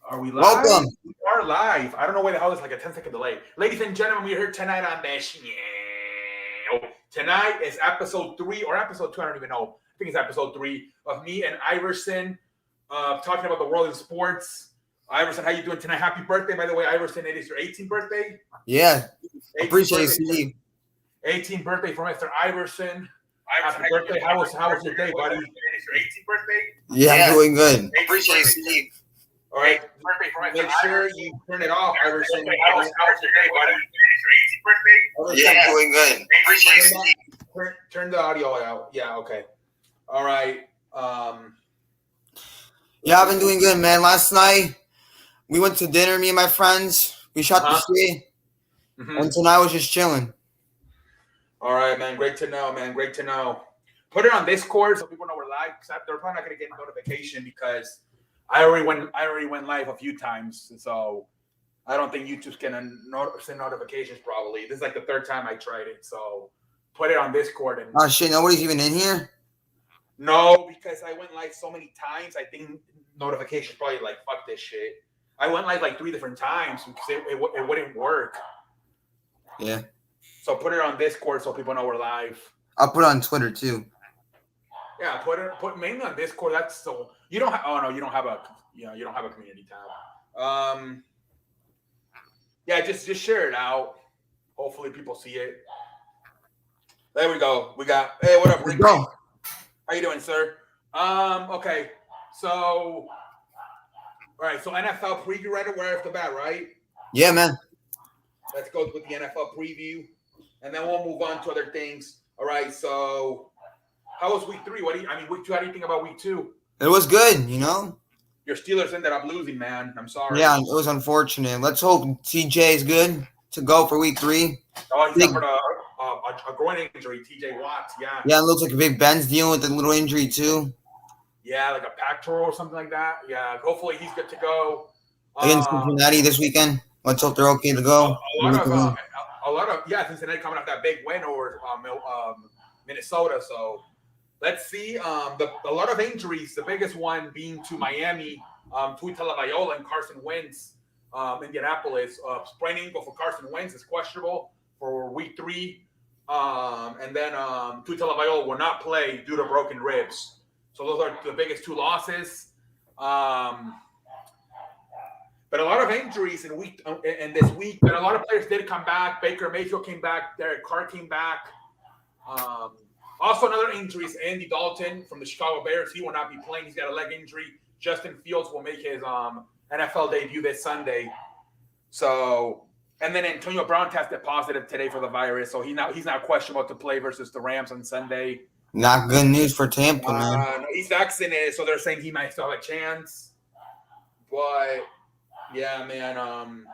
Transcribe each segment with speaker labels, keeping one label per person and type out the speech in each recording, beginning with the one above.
Speaker 1: Are we live?
Speaker 2: Welcome.
Speaker 1: We are live. I don't know why the hell there's like a 10-second delay. Ladies and gentlemen, we're here tonight on the show. Tonight is episode 3 or episode 2. I don't even know. I think it's episode 3 of me and Iverson talking about the world of sports. Iverson, how you doing tonight? Happy birthday, by the way, Iverson. It is your 18th birthday.
Speaker 2: Yeah.
Speaker 1: 18th
Speaker 2: Appreciate
Speaker 1: birthday.
Speaker 2: you, Steve.
Speaker 1: 18th birthday for Mr. Iverson. Happy birthday. How was your day, buddy? It is your 18th birthday.
Speaker 2: Yeah, I'm doing good. Appreciate you, Steve.
Speaker 1: All right. Make sure you turn it off, Iverson.
Speaker 3: How was your day, buddy? It's your 18th birthday?
Speaker 2: Yeah, I'm doing good. Appreciate you, Steve.
Speaker 1: Turn the audio out. Yeah, okay. All right.
Speaker 2: Yeah, I've been doing good, man. Last night, we went to dinner, me and my friends. We shot the shit.
Speaker 1: Mhm.
Speaker 2: And tonight I was just chilling.
Speaker 1: All right, man. Great to know, man. Great to know. Put it on Discord so people know we're live. They're probably not going to get a notification because I already went live a few times. So I don't think YouTube's going to send notifications probably. This is like the third time I tried it. So put it on Discord. And
Speaker 2: Oh, shit. Nobody's even in here?
Speaker 1: no, because I went live so many times. I think notifications probably like, fuck this shit. I went live like 3 different times because it wouldn't work.
Speaker 2: Yeah.
Speaker 1: So put it on Discord so people know we're live.
Speaker 2: I'll put it on Twitter, too.
Speaker 1: Yeah, put mainly on Discord. That's so you don't have. Oh no, you don't have a community tab. Yeah, just share it out. Hopefully people see it. There we go. We got. Hey, what up, Rick?
Speaker 2: Go.
Speaker 1: How you doing, sir? Okay. So, all right. So NFL preview right off the bat, right?
Speaker 2: Yeah, man.
Speaker 1: Let's go with the NFL preview, and then we'll move on to other things. All right. So, how was week 3? Week 2? How do you think about week 2?
Speaker 2: It was good, you know?
Speaker 1: Your Steelers ended up losing, man. I'm sorry.
Speaker 2: Yeah, it was unfortunate. Let's hope TJ is good to go for week 3.
Speaker 1: Oh, he suffered a groin injury, TJ Watts. Yeah.
Speaker 2: Yeah, it looks like Big Ben's dealing with a little injury, too.
Speaker 1: Yeah, like a pectoral or something like that. Yeah, hopefully he's good to go.
Speaker 2: Against Cincinnati this weekend. Let's hope they're okay to go.
Speaker 1: A lot of Cincinnati coming off that big win over Minnesota. So let's see. A lot of injuries. The biggest one being to Miami, Tua Tagovailoa and Carson Wentz. Indianapolis, sprained ankle for Carson Wentz is questionable for week 3. And then Tua Tagovailoa will not play due to broken ribs. So those are the biggest 2 losses. But a lot of injuries in this week. But a lot of players did come back. Baker Mayfield came back. Derek Carr came back. Also, another injury is Andy Dalton from the Chicago Bears. He will not be playing. He's got a leg injury. Justin Fields will make his NFL debut this Sunday. So, and then Antonio Brown tested positive today for the virus. So he's not questionable to play versus the Rams on Sunday.
Speaker 2: Not good news for Tampa, man.
Speaker 1: He's vaccinated, so they're saying he might still have a chance. But yeah, man.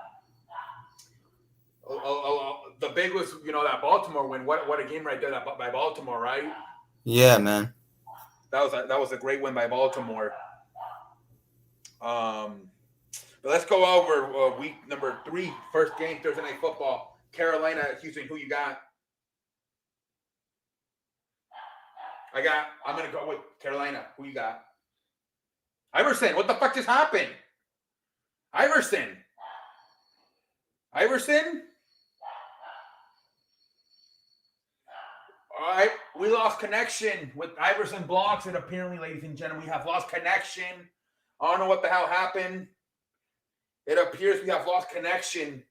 Speaker 1: The big was, that Baltimore win. What a game right there by Baltimore, right?
Speaker 2: Yeah, man.
Speaker 1: That was a great win by Baltimore. But let's go over week number 3, first game, Thursday Night Football. Carolina, Houston. Who you got? I'm gonna go with Carolina. Who you got? Iverson. What the fuck just happened? Iverson. All right, we lost connection with Iverson Blocks, and apparently, ladies and gentlemen, we have lost connection. I don't know what the hell happened. It appears we have lost connection.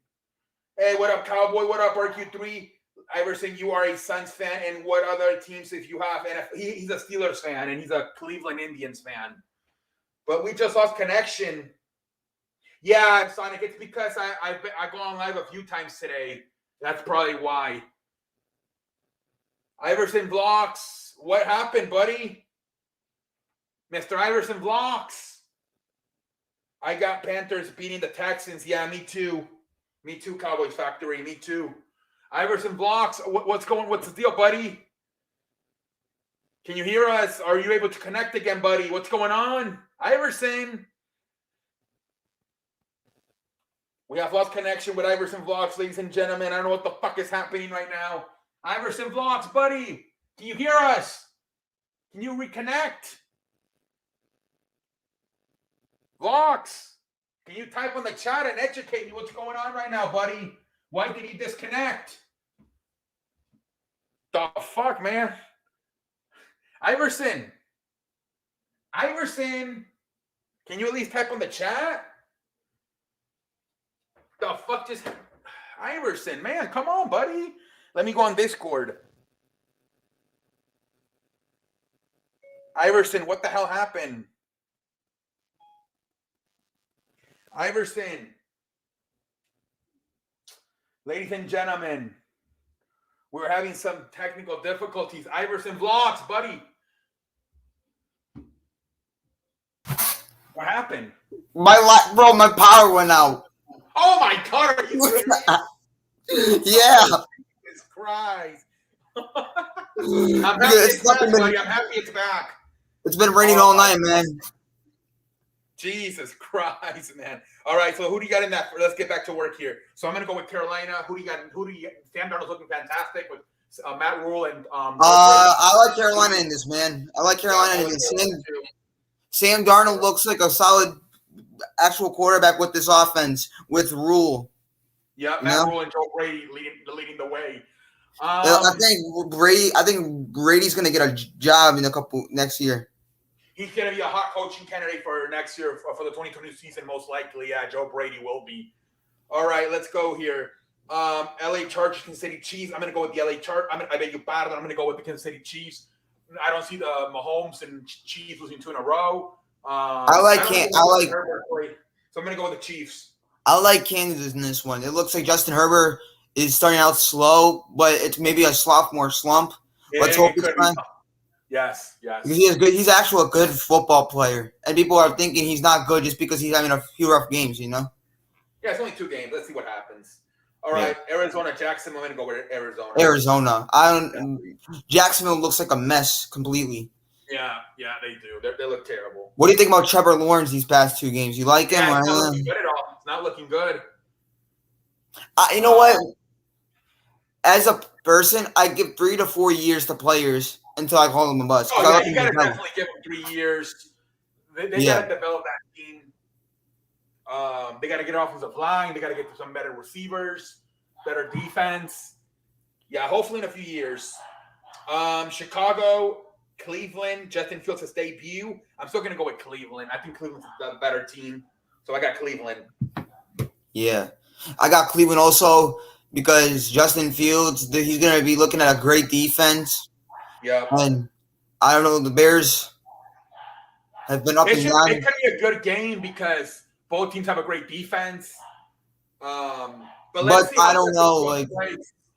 Speaker 1: Hey, what up, Cowboy? What up, RQ3? Iverson, you are a Suns fan, and what other teams if you have? And he's a Steelers fan, and he's a Cleveland Indians fan. But we just lost connection. Yeah, Sonic, it's because I go on live a few times today. That's probably why. Iverson Vlogs, what happened, buddy? Mr. Iverson Vlogs. I got Panthers beating the Texans. Yeah, me too. Me too, Cowboys Factory. Me too. Iverson Vlogs, what's the deal, buddy? Can you hear us? Are you able to connect again, buddy? What's going on? Iverson. We have lost connection with Iverson Vlogs, ladies and gentlemen. I don't know what the fuck is happening right now. Iverson Vlogs, buddy. Can you hear us? Can you reconnect? Vlogs. Can you type on the chat and educate me what's going on right now, buddy? Why did he disconnect? The fuck, man? Iverson, can you at least type on the chat? The fuck just... Iverson, man, come on, buddy. Let me go on Discord. Iverson, what the hell happened? Iverson. Ladies and gentlemen, we're having some technical difficulties. Iverson Vlogs, buddy. What happened?
Speaker 2: My power went out.
Speaker 1: Oh my God, are you serious?
Speaker 2: Yeah.
Speaker 1: Jesus Christ. I'm happy it's back, buddy. I'm happy it's back.
Speaker 2: It's been raining all night, man.
Speaker 1: Jesus Christ, man. All right, so who do you got in that? Let's get back to work here. So I'm going to go with Carolina. Who do you got? Sam Darnold's looking fantastic with Matt Rule and
Speaker 2: I like Carolina in this, man. I like Carolina in this. Sam Darnold looks like a solid actual quarterback with this offense with Rule.
Speaker 1: Yeah, Matt Rule and Joe Brady leading the way.
Speaker 2: I think Brady's going to get a job in next year.
Speaker 1: He's going to be a hot coaching candidate for next year for the 2020 season, most likely. Yeah, Joe Brady will be. All right, let's go here. LA Chargers, Kansas City Chiefs. I'm going to go with the LA Chargers. I bet you bad, but I'm going to go with the Kansas City Chiefs. I don't see the Mahomes and Chiefs losing 2 in a row. So I'm going to go with the Chiefs.
Speaker 2: I like Kansas in this one. It looks like Justin Herbert is starting out slow, but it's maybe a sophomore slump. Let's hope it's fine.
Speaker 1: Yes.
Speaker 2: He's actually a good football player, and people are thinking he's not good just because he's having a few rough games,
Speaker 1: Yeah, it's only 2 games. Let's see what happens. All right, Arizona, Jacksonville. I'm going to go with Arizona.
Speaker 2: Jacksonville looks like a mess completely.
Speaker 1: Yeah, they do. They look terrible.
Speaker 2: What do you think about Trevor Lawrence these past 2 games? You like him?
Speaker 1: Yeah, it's not looking good at all. It's not looking good.
Speaker 2: You know what? As a person, I give 3 to 4 years to players until I call them a bust.
Speaker 1: Oh, yeah, you got to definitely give them 3 years. They got to develop that team. They got to get offensive line. They got to get some better receivers, better defense. Yeah, hopefully in a few years. Chicago, Cleveland, Justin Fields' debut. I'm still going to go with Cleveland. I think Cleveland's a better team. So I got Cleveland.
Speaker 2: Yeah. I got Cleveland also because Justin Fields, he's going to be looking at a great defense.
Speaker 1: Yeah.
Speaker 2: And I don't know, the Bears have been up and down.
Speaker 1: It could be a good game because both teams have a great defense. But
Speaker 2: I don't know,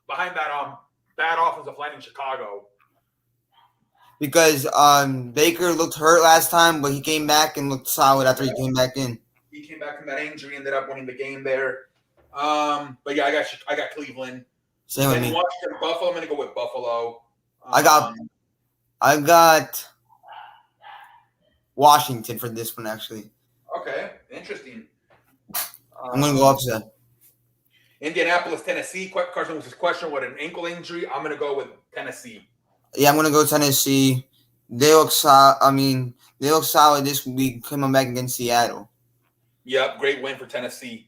Speaker 1: behind that bad offensive line in Chicago.
Speaker 2: Because Baker looked hurt last time, but he came back and looked solid after he came back in.
Speaker 1: He came back from that injury, ended up winning the game there. But yeah, I got Cleveland.
Speaker 2: Same with me.
Speaker 1: Washington, Buffalo. I'm going to go with Buffalo.
Speaker 2: I got Washington for this one, actually.
Speaker 1: Okay, interesting.
Speaker 2: I'm going to go upset.
Speaker 1: Indianapolis, Tennessee. Carson was his question. What, an ankle injury? I'm going to go with Tennessee.
Speaker 2: Yeah, I'm going to go Tennessee. They look solid this week coming back against Seattle.
Speaker 1: Yep, great win for Tennessee.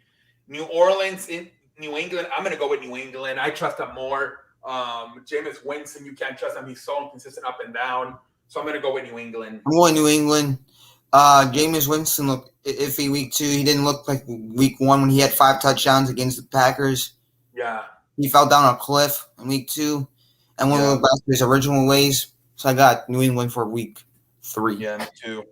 Speaker 1: New Orleans in New England. I'm going to go with New England. I trust them more. Jameis Winston, you can't trust him. He's so inconsistent up and down. So I'm going to go with New England.
Speaker 2: I'm going New England. Jameis Winston looked iffy week 2. He didn't look like week 1 when he had 5 touchdowns against the Packers.
Speaker 1: Yeah.
Speaker 2: He fell down a cliff in week 2 and went back to his original ways. So I got New England for week 3.
Speaker 1: Yeah, me too.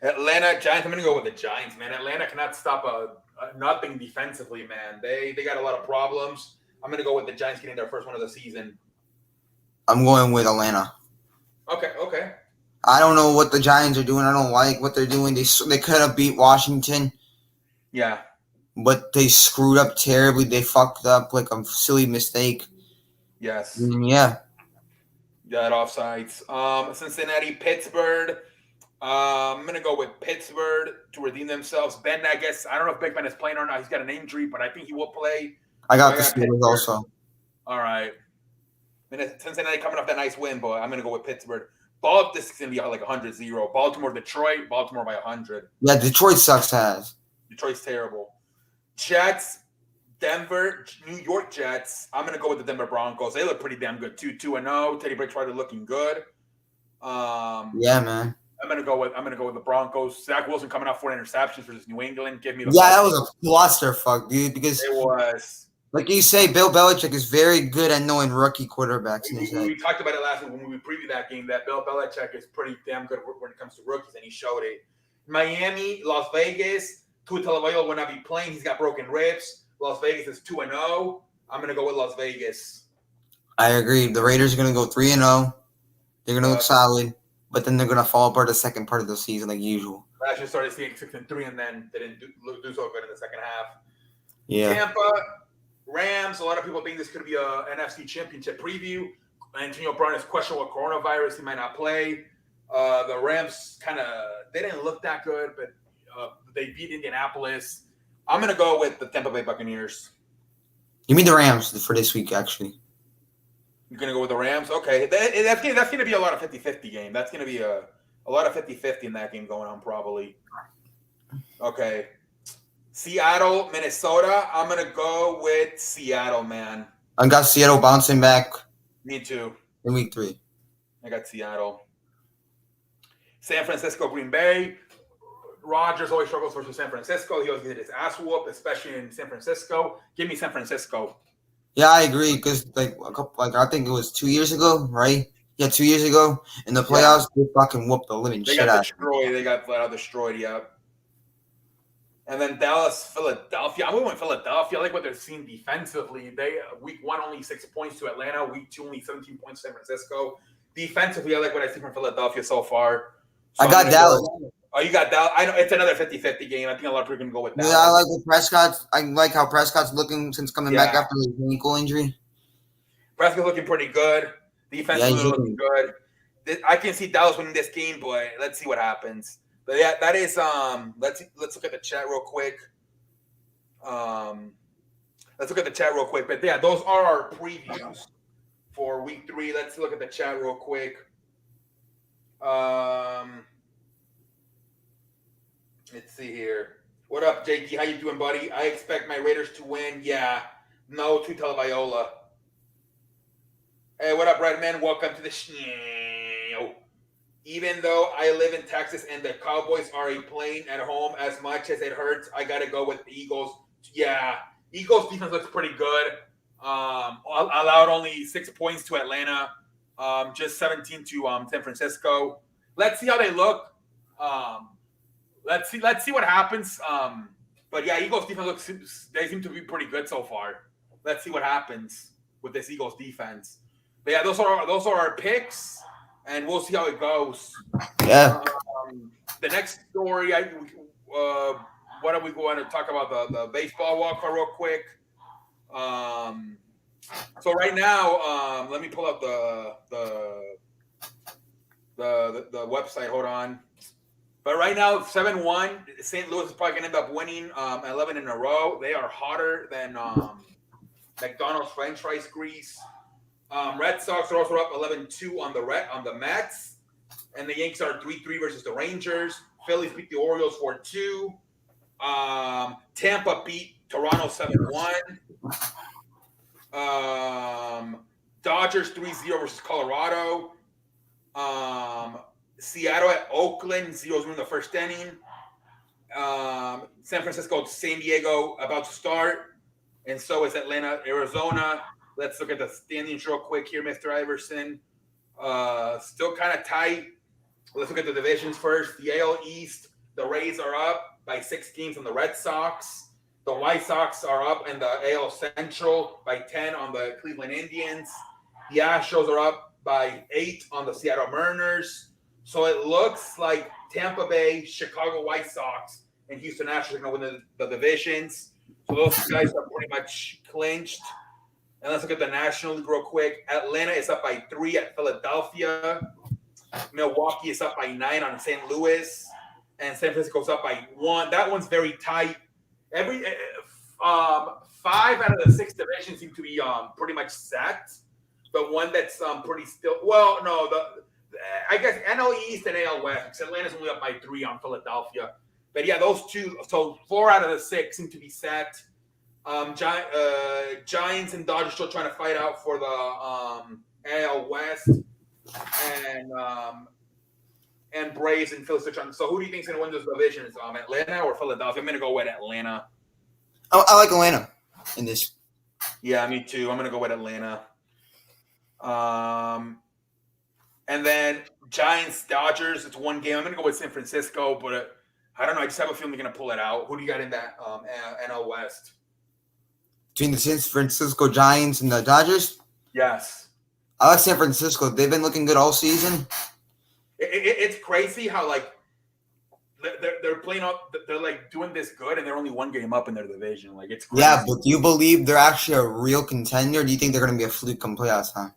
Speaker 1: Atlanta Giants. I'm going to go with the Giants, man. Atlanta cannot stop nothing defensively, man. They got a lot of problems. I'm going to go with the Giants getting their first one of the season.
Speaker 2: I'm going with Atlanta.
Speaker 1: Okay.
Speaker 2: I don't know what the Giants are doing. I don't like what they're doing. They could have beat Washington.
Speaker 1: Yeah.
Speaker 2: But they screwed up terribly. They fucked up like a silly mistake.
Speaker 1: Yes.
Speaker 2: Yeah.
Speaker 1: Got offsides. Cincinnati, Pittsburgh. I'm going to go with Pittsburgh to redeem themselves. Ben, I guess, I don't know if Big Ben is playing or not. He's got an injury, but I think he will play.
Speaker 2: I got the Steelers also.
Speaker 1: All right. Cincinnati coming off that nice win, but I'm going to go with Pittsburgh. This is going to be like 100-0. Baltimore, Detroit. Baltimore by 100.
Speaker 2: Yeah, Detroit sucks ass.
Speaker 1: Detroit's terrible. Jets, Denver, New York Jets. I'm gonna go with the Denver Broncos. They look pretty damn good too. 2-0. Teddy Bridgewater looking good.
Speaker 2: Yeah, man.
Speaker 1: I'm gonna go with the Broncos. Zach Wilson coming off 4 interceptions versus New England. Give me the
Speaker 2: Yeah, that was a clusterfuck, dude. Because
Speaker 1: it was.
Speaker 2: like you say, Bill Belichick is very good at knowing rookie quarterbacks.
Speaker 1: We talked about it last week when we previewed that game. That Bill Belichick is pretty damn good when it comes to rookies, and he showed it. Miami, Las Vegas. Tua Tagovailoa will not be playing. He's got broken ribs. Las Vegas is 2-0. I'm gonna go with Las Vegas.
Speaker 2: I agree. The Raiders are gonna go 3-0. They're gonna look solid, but then they're gonna fall apart the second part of the season like usual.
Speaker 1: Last year started seeing 6-3, and then they didn't do so good in the second half.
Speaker 2: Yeah.
Speaker 1: Tampa, Rams. A lot of people think this could be a NFC Championship preview. Antonio Brown is questionable with coronavirus. He might not play. The Rams they didn't look that good, but they beat Indianapolis. I'm going to go with the Tampa Bay Buccaneers.
Speaker 2: You mean the Rams for this week, actually.
Speaker 1: You're going to go with the Rams? Okay. That's going to be a lot of 50-50 game. That's going to be a lot of 50-50 in that game going on probably. Okay. Seattle, Minnesota. I'm going to go with Seattle, man.
Speaker 2: I got Seattle bouncing back.
Speaker 1: Me too.
Speaker 2: In week 3.
Speaker 1: I got Seattle. San Francisco, Green Bay. Rodgers always struggles versus San Francisco. He always gets his ass whooped, especially in San Francisco. Give me San Francisco.
Speaker 2: Yeah, I agree because I think it was 2 years ago, right? Yeah, 2 years ago in the playoffs, they fucking whooped the living shit out.
Speaker 1: They got flat out destroyed. Yeah. And then Dallas, Philadelphia. I'm going with Philadelphia. I like what they're seeing defensively. They week 1 only 6 points to Atlanta. Week 2 only 17 points to San Francisco. Defensively, I like what I see from Philadelphia so far. So
Speaker 2: I got Dallas.
Speaker 1: Oh, you got Dallas. I know it's another 50-50 game. I think a lot of people are going to go with Dallas.
Speaker 2: Yeah, I like how Prescott's looking since coming back after his ankle injury.
Speaker 1: Prescott's looking pretty good. Defense is looking good. I can see Dallas winning this game, but let's see what happens. But yeah, that is let's look at the chat real quick. But yeah, those are our previews for week 3. Let's look at the chat real quick. Let's see here. What up, JD? How you doing, buddy? I expect my Raiders to win. Yeah. No to Tagovailoa. Hey, what up, Redman? Welcome to the show. Even though I live in Texas and the Cowboys are playing at home as much as it hurts, I got to go with the Eagles. Yeah. Eagles defense looks pretty good. Allowed only 6 points to Atlanta. Just 17 to San Francisco. Let's see how they look. Let's see what happens. But yeah, Eagles defense they seem to be pretty good so far. Let's see what happens with this Eagles defense. But yeah, those are our picks, and we'll see how it goes.
Speaker 2: Yeah.
Speaker 1: The next story, what are we going to talk about? The baseball walk-on real quick. So right now, let me pull up the website. Hold on. But right now, 7-1. St. Louis is probably going to end up winning 11 in a row. They are hotter than McDonald's French fries grease. Red Sox are also up 11-2 on the Mets. And the Yankees are 3-3 versus the Rangers. Phillies beat the Orioles 4-2. Tampa beat Toronto 7-1. Dodgers 3-0 versus Colorado. Seattle at Oakland, 0-0 in the first inning. San Francisco, San Diego about to start. And so is Atlanta, Arizona. Let's look at the standings real quick here, Mr. Iverson. Still kind of tight. Let's look at the divisions first. The AL East, the Rays are up by 6 games on the Red Sox. The White Sox are up in the AL Central by 10 on the Cleveland Indians. The Astros are up by 8 on the Seattle Mariners. So it looks like Tampa Bay, Chicago White Sox, and Houston Astros are going to win the divisions. So those guys are pretty much clinched. And let's look at the National League real quick. Atlanta is up by 3 at Philadelphia. Milwaukee is up by 9 on St. Louis. And San Francisco is up by 1. That one's very tight. 5 out of the 6 divisions seem to be pretty much set. The one that's pretty still – well, no, I guess NL East and AL West. Atlanta's only up by 3 on Philadelphia. But yeah, those two. So 4 out of the 6 seem to be set. Giants and Dodgers still trying to fight out for the AL West, and Braves and Phillies are trying. So who do you think's going to win those divisions? Atlanta or Philadelphia? I'm going to go with Atlanta.
Speaker 2: I like Atlanta in this.
Speaker 1: Yeah, me too. I'm going to go with Atlanta. And then Giants, Dodgers. It's one game. I'm going to go with San Francisco, but I don't know. I just have a feeling they're going to pull it out. Who do you got in that NL West?
Speaker 2: Between the San Francisco Giants and the Dodgers?
Speaker 1: Yes.
Speaker 2: I like San Francisco. They've been looking good all season.
Speaker 1: It's crazy how like they're playing up. They're like doing this good, and they're only 1 game up in their division. Like it's crazy.
Speaker 2: Yeah, but do you believe they're actually a real contender? Or do you think they're going to be a fluke come playoffs time?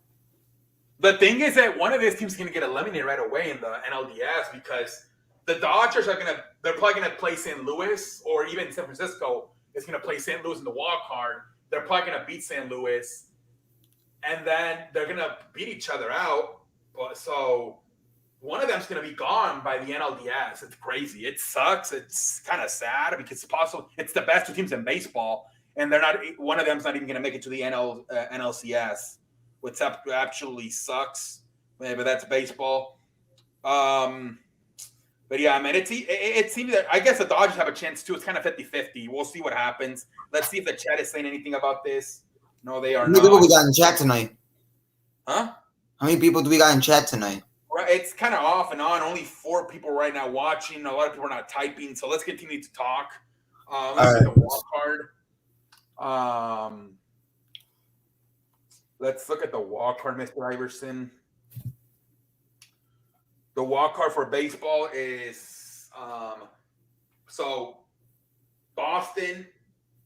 Speaker 1: The thing is that one of these teams is going to get eliminated right away in the NLDS because the Dodgers they're probably going to play St. Louis, or even San Francisco is going to play St. Louis in the wild card. They're probably going to beat St. Louis, and then they're going to beat each other out. But so one of them's going to be gone by the NLDS. It's crazy. It sucks. It's kind of sad because it's possible. It's the best 2 teams in baseball, and they're not. One of them's not even going to make it to the NLCS, which absolutely sucks. But that's baseball. But yeah, man, it seems that I guess the Dodgers have a chance too. It's kind of 50-50. We'll see what happens. Let's see if the chat is saying anything about this. No, they are
Speaker 2: How many
Speaker 1: not.
Speaker 2: people we got in chat tonight?
Speaker 1: Huh?
Speaker 2: How many people do we got in chat tonight?
Speaker 1: Right, it's kind of off and on. Only 4 people right now watching. A lot of people are not typing. So let's continue to talk. Let's get the wild card. Let's look at the wild card, Mr. Iverson. The wild card for baseball is so Boston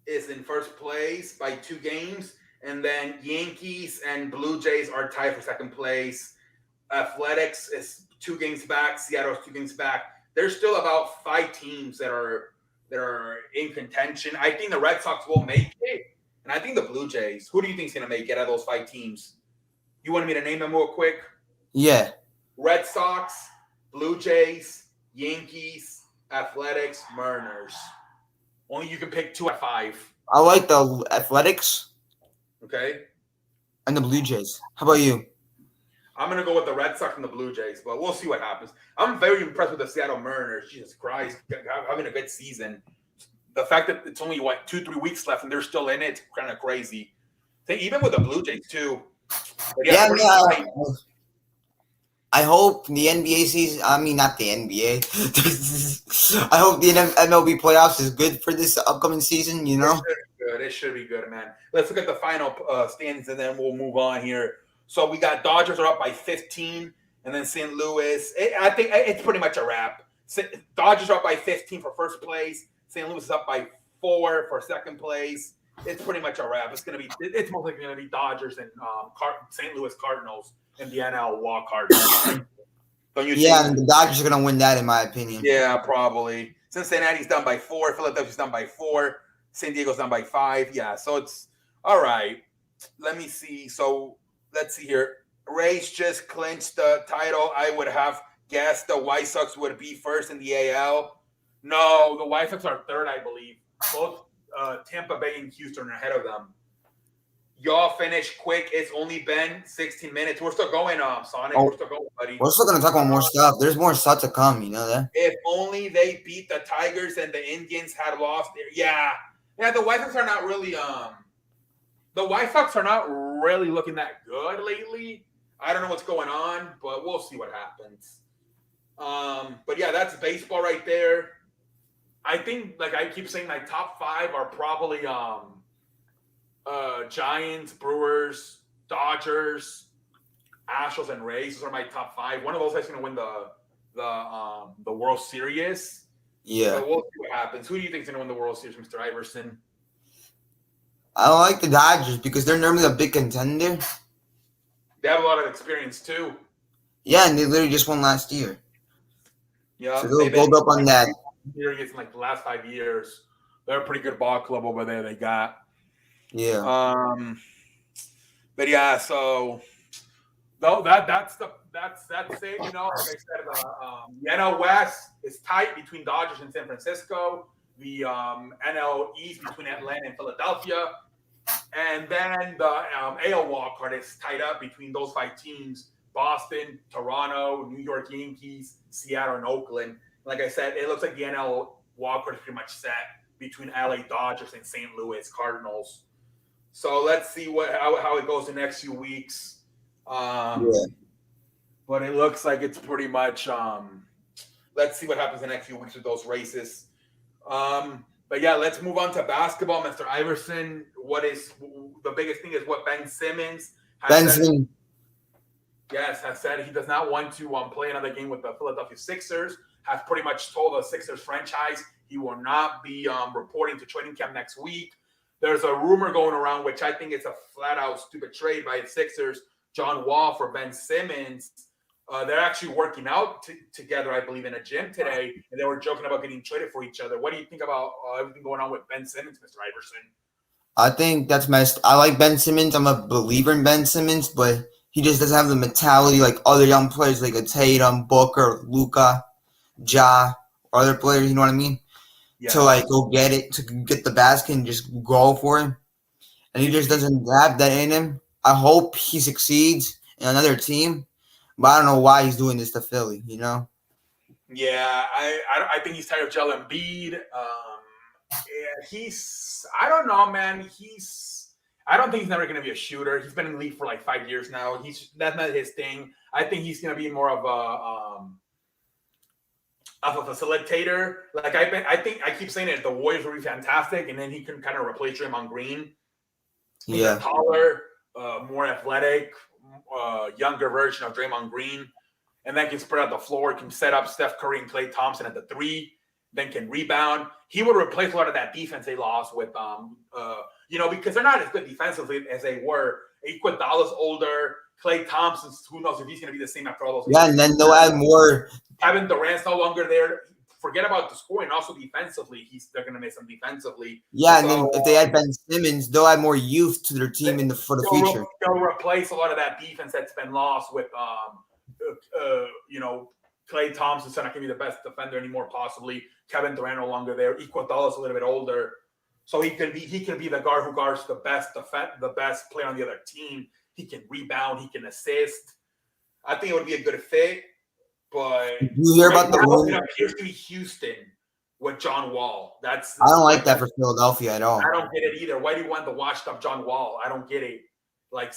Speaker 1: is in first place by 2 games, and then Yankees and Blue Jays are tied for second place. Athletics is 2 games back. Seattle's 2 games back. There's still about 5 teams that are in contention. I think the Red Sox will make it, and I think the Blue Jays. Who do you think is going to make it out of those 5 teams? You wanted me to name them real quick?
Speaker 2: Yeah.
Speaker 1: Red Sox, Blue Jays, Yankees, Athletics, Mariners. Only you can pick 2 out of 5.
Speaker 2: I like the Athletics.
Speaker 1: Okay.
Speaker 2: And the Blue Jays. How about you?
Speaker 1: I'm going to go with the Red Sox and the Blue Jays, but we'll see what happens. I'm very impressed with the Seattle Mariners. Jesus Christ, having a good season. The fact that it's only, 2-3 weeks left and they're still in it, kind of crazy. Even with the Blue Jays, too.
Speaker 2: Yeah. I hope the NBA season, not the NBA. I hope the MLB playoffs is good for this upcoming season, you know?
Speaker 1: It should be good, man. Let's look at the final standings, and then we'll move on here. So we got Dodgers are up by 15, and then St. Louis. I think it's pretty much a wrap. Dodgers are up by 15 for first place. St. Louis is up by 4 for second place. It's pretty much a wrap. It's mostly going to be Dodgers and St. Louis Cardinals in the NL wild card. Don't you think?
Speaker 2: And the Dodgers are going to win that, in my opinion.
Speaker 1: Yeah, probably. Cincinnati's done by 4. Philadelphia's done by 4. San Diego's done by 5. Yeah, so it's all right. Let me see. So let's see here. Rays just clinched the title. I would have guessed the White Sox would be first in the AL. No, the White Sox are third, I believe. Both Tampa Bay and Houston are ahead of them. Y'all finish quick. It's only been 16 minutes. We're still going, Sonic. We're still going, buddy.
Speaker 2: We're still going to talk about more stuff. There's more stuff to come, you know that?
Speaker 1: If only they beat the Tigers and the Indians had lost there. Yeah, the White Sox are not really looking that good lately. I don't know what's going on, but we'll see what happens. But yeah, that's baseball right there. I think, like I keep saying, my top 5 are probably Giants, Brewers, Dodgers, Astros, and Rays. Those are my top 5. One of those is going to win the World Series.
Speaker 2: Yeah.
Speaker 1: So we'll see what happens. Who do you think is going to win the World Series, Mr. Iverson?
Speaker 2: I like the Dodgers because they're normally a big contender.
Speaker 1: They have a lot of experience too.
Speaker 2: Yeah, and they literally just won last year.
Speaker 1: Yeah,
Speaker 2: so they'll build up on that.
Speaker 1: Serious in like the last 5 years. They're a pretty good ball club over there. They got.
Speaker 2: Yeah.
Speaker 1: But yeah, so So that's it. You know, like I said, the NL West is tight between Dodgers and San Francisco. The NL East between Atlanta and Philadelphia, and then the AL wild card is tied up between those 5 teams: Boston, Toronto, New York Yankees, Seattle, and Oakland. Like I said, it looks like the NL wild card is pretty much set between LA Dodgers and St. Louis Cardinals. So let's see how it goes the next few weeks. But it looks like it's pretty much. Let's see what happens the next few weeks with those races. But yeah, let's move on to basketball, Mr. Iverson. What is the biggest thing is what Ben Simmons has said. Yes, has said he does not want to play another game with the Philadelphia Sixers. Has pretty much told the Sixers franchise he will not be reporting to training camp next week. There's a rumor going around, which I think it's a flat-out stupid trade by the Sixers, John Wall for Ben Simmons. They're actually working out together, I believe, in a gym today, and they were joking about getting traded for each other. What do you think about everything going on with Ben Simmons, Mr. Iverson?
Speaker 2: I think that's messed. I like Ben Simmons. I'm a believer in Ben Simmons, but he just doesn't have the mentality like other young players like a Tatum, Booker, Luka, Ja, or other players. You know what I mean? Yeah. To like go get it, to get the basket and just go for it. And he just doesn't have that in him. I hope he succeeds in another team. But I don't know why he's doing this to Philly, you know?
Speaker 1: Yeah, I think he's tired of Joel Embiid. I don't know, man. I don't think he's never going to be a shooter. He's been in the league for like 5 years now. That's not his thing. I think he's going to be more of a facilitator. Like I keep saying it. The Warriors will be fantastic, and then he can kind of replace Draymond Green. He's a taller, more athletic, younger version of Draymond Green, and then can spread out the floor, can set up Steph Curry and Klay Thompson at the 3, then can rebound. He would replace a lot of that defense they lost with, because they're not as good defensively as they were. Iguodala's older, Klay Thompson's, who knows if he's going to be the same after all those.
Speaker 2: Yeah, and then they'll add more.
Speaker 1: Kevin Durant's no longer there. Forget about the scoring. Also defensively, they're going to miss some defensively.
Speaker 2: Yeah, and then if they add Ben Simmons, they'll add more youth to their team for the future.
Speaker 1: They'll replace a lot of that defense that's been lost with, Klay Thompson's not going to be the best defender anymore. Possibly Kevin Durant no longer there. Iguodala's a little bit older, so he can be the guard who guards the best player on the other team. He can rebound. He can assist. I think it would be a good fit. But
Speaker 2: you hear about the
Speaker 1: rumor? It appears to be Houston with John Wall. I
Speaker 2: don't like that for Philadelphia at all.
Speaker 1: I don't get it either. Why do you want the washed up John Wall? I don't get it.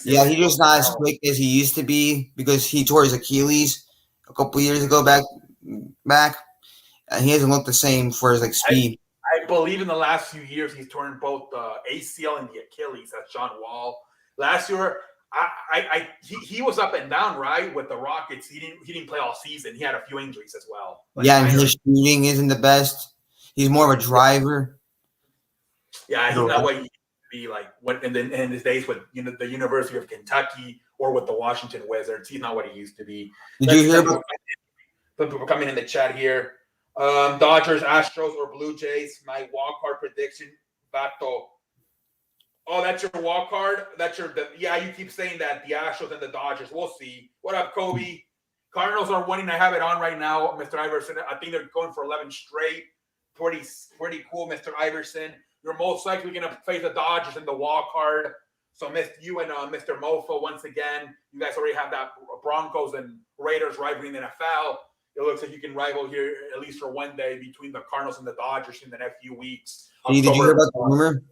Speaker 2: Yeah, he's just not as quick as he used to be because he tore his Achilles a couple years ago back, and he hasn't looked the same for his speed.
Speaker 1: I believe in the last few years he's torn both the ACL and the Achilles. That's John Wall. Last year, he was up and down, right, with the Rockets. He didn't play all season. He had a few injuries as well.
Speaker 2: And his shooting isn't the best. He's more of a driver.
Speaker 1: Yeah, he's not what he used to be like in his days with the University of Kentucky or with the Washington Wizards. He's not what he used to be.
Speaker 2: Did you hear about
Speaker 1: people coming in the chat here? Dodgers, Astros, or Blue Jays? My wild card prediction, Vato. Oh, that's your wild card? You keep saying that, the Astros and the Dodgers. We'll see. What up, Kobe? Cardinals are winning. I have it on right now, Mr. Iverson. I think they're going for 11 straight. Pretty cool, Mr. Iverson. You're most likely going to face the Dodgers in the wild card. So, you and Mr. Mofo, once again, you guys already have that Broncos and Raiders rivalry in the NFL. It looks like you can rival here, at least for one day, between the Cardinals and the Dodgers in the next few weeks.
Speaker 2: Did you hear about the rumor?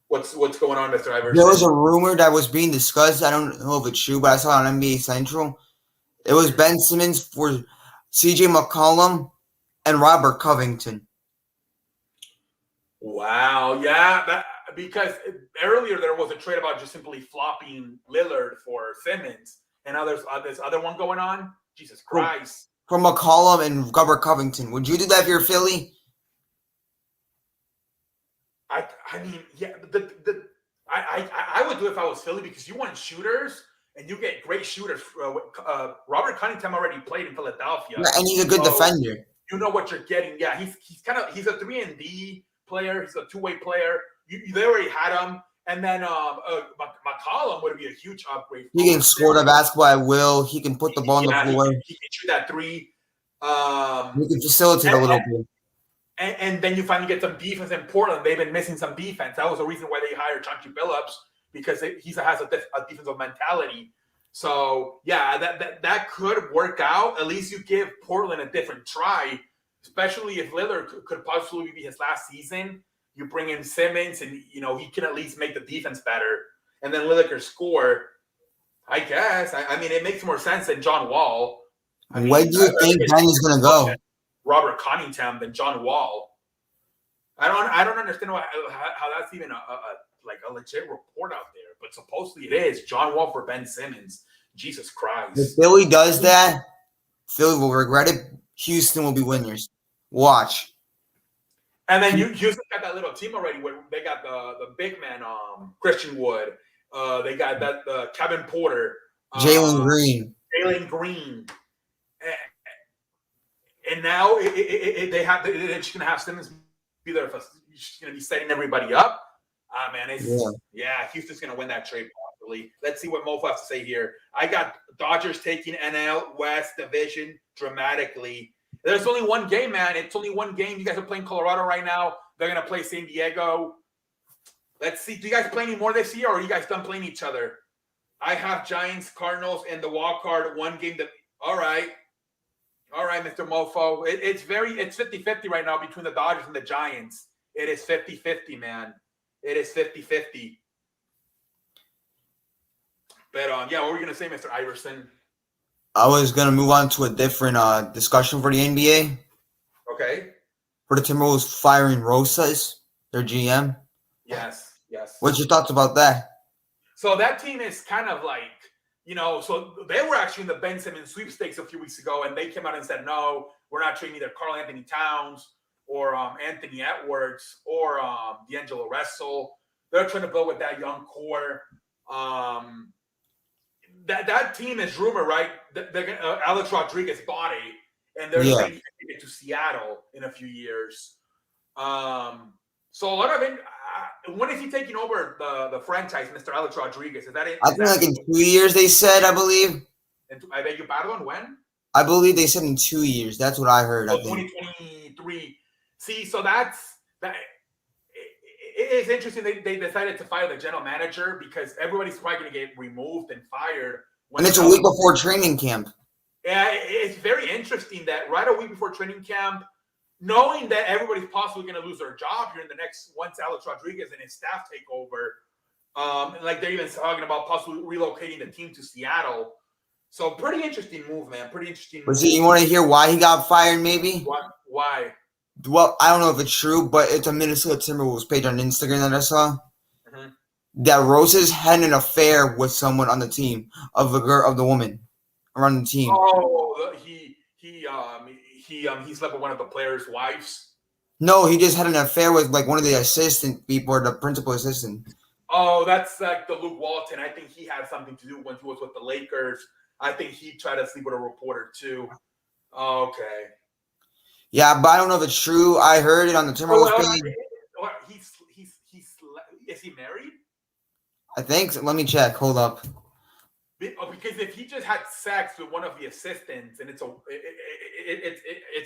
Speaker 1: What's going on, Mr. Iverson?
Speaker 2: There was a rumor that was being discussed. I don't know if it's true, but I saw it on NBA Central. It was Ben Simmons for CJ McCollum and Robert Covington.
Speaker 1: Wow. Yeah, because earlier there was a trade about just simply flopping Lillard for Simmons. And now there's this other one going on. Jesus Christ.
Speaker 2: For McCollum and Robert Covington. Would you do that if you're Philly?
Speaker 1: I mean, yeah, I would do it if I was Philly because you want shooters and you get great shooters. Robert Cunningham already played in Philadelphia,
Speaker 2: and he's a good defender.
Speaker 1: You know what you're getting. Yeah, he's a 3-and-D player. He's a two-way player. They already had him, And then McCollum would be a huge upgrade.
Speaker 2: He can score the basketball at will. He can put the ball on the floor.
Speaker 1: He can shoot that three.
Speaker 2: He can facilitate a little bit.
Speaker 1: And then you finally get some defense in Portland. They've been missing some defense. That was the reason why they hired Chauncey Billups, because he has a defensive mentality. So, yeah, that could work out. At least you give Portland a different try, especially if Lillard could possibly be his last season. You bring in Simmons, and, he can at least make the defense better. And then Lillard could score, I guess. I mean, it makes more sense than John Wall.
Speaker 2: Where do you think Danny's going to go?
Speaker 1: Robert Connaughton than John Wall. I don't understand how that's even a legit report out there, but supposedly it is. John Wall for Ben Simmons. Jesus Christ.
Speaker 2: If Philly does that, Philly will regret it. Houston will be winners. Watch.
Speaker 1: And then Houston got that little team already where they got the big man, Christian Wood. They got that Kevin Porter.
Speaker 2: Jalen Green.
Speaker 1: And now they're just going to have Simmons be there. He's going to be setting everybody up. Man, Houston's going to win that trade possibly. Let's see what Mofo has to say here. I got Dodgers taking NL West division dramatically. There's only one game, man. It's only one game. You guys are playing Colorado right now. They're going to play San Diego. Let's see. Do you guys play any more this year, or are you guys done playing each other? I have Giants, Cardinals, and the wild card one game. All right, Mr. Mofo. It's 50-50 right now between the Dodgers and the Giants. It is 50-50, man. It is 50-50. But, what were you going to say, Mr. Iverson?
Speaker 2: I was going to move on to a different discussion for the NBA.
Speaker 1: Okay.
Speaker 2: For the Timberwolves firing Rosas, their GM.
Speaker 1: Yes.
Speaker 2: What's your thoughts about that?
Speaker 1: So that team is kind of like, so they were actually in the Ben Simmons sweepstakes a few weeks ago, and they came out and said, no, we're not trading either Karl Anthony Towns or Anthony Edwards or D'Angelo Russell. They're trying to build with that young core. That team is rumored, right? They're gonna, Alex Rodriguez bought it, and they're going to take it to Seattle in a few years. So a lot of it. When is he taking over the franchise, Mr. Alex Rodriguez? Is that it?
Speaker 2: I think like in 2 years, they said, I believe.
Speaker 1: I beg your pardon, when?
Speaker 2: I believe they said in 2 years. That's what I heard.
Speaker 1: So
Speaker 2: I think
Speaker 1: 2023. See, so that. It is interesting they decided to fire the general manager because everybody's probably going to get removed and fired.
Speaker 2: And it's a week before training camp.
Speaker 1: Yeah, it's very interesting that right a week before training camp, knowing that everybody's possibly going to lose their job here in the next once Alex Rodriguez and his staff take over. Like they're even talking about possibly relocating the team to Seattle. So pretty interesting move, man. Pretty interesting move.
Speaker 2: You want to hear why he got fired, maybe?
Speaker 1: Why?
Speaker 2: Well, I don't know if it's true, but it's a Minnesota Timberwolves page on Instagram that I saw. Mm-hmm. That Rosas had an affair with someone on the team, of the woman around the team.
Speaker 1: Oh, he slept with one of the players' wives.
Speaker 2: No, he just had an affair with like one of the assistant people or the principal assistant.
Speaker 1: Oh, that's like the Luke Walton. I think he had something to do when he was with the Lakers. I think he tried to sleep with a reporter too. Okay.
Speaker 2: Yeah, but I don't know if it's true. I heard it on the Timberwolves page.
Speaker 1: Is he married?
Speaker 2: I think so. Let me check. Hold up.
Speaker 1: Because if he just had sex with one of the assistants and it's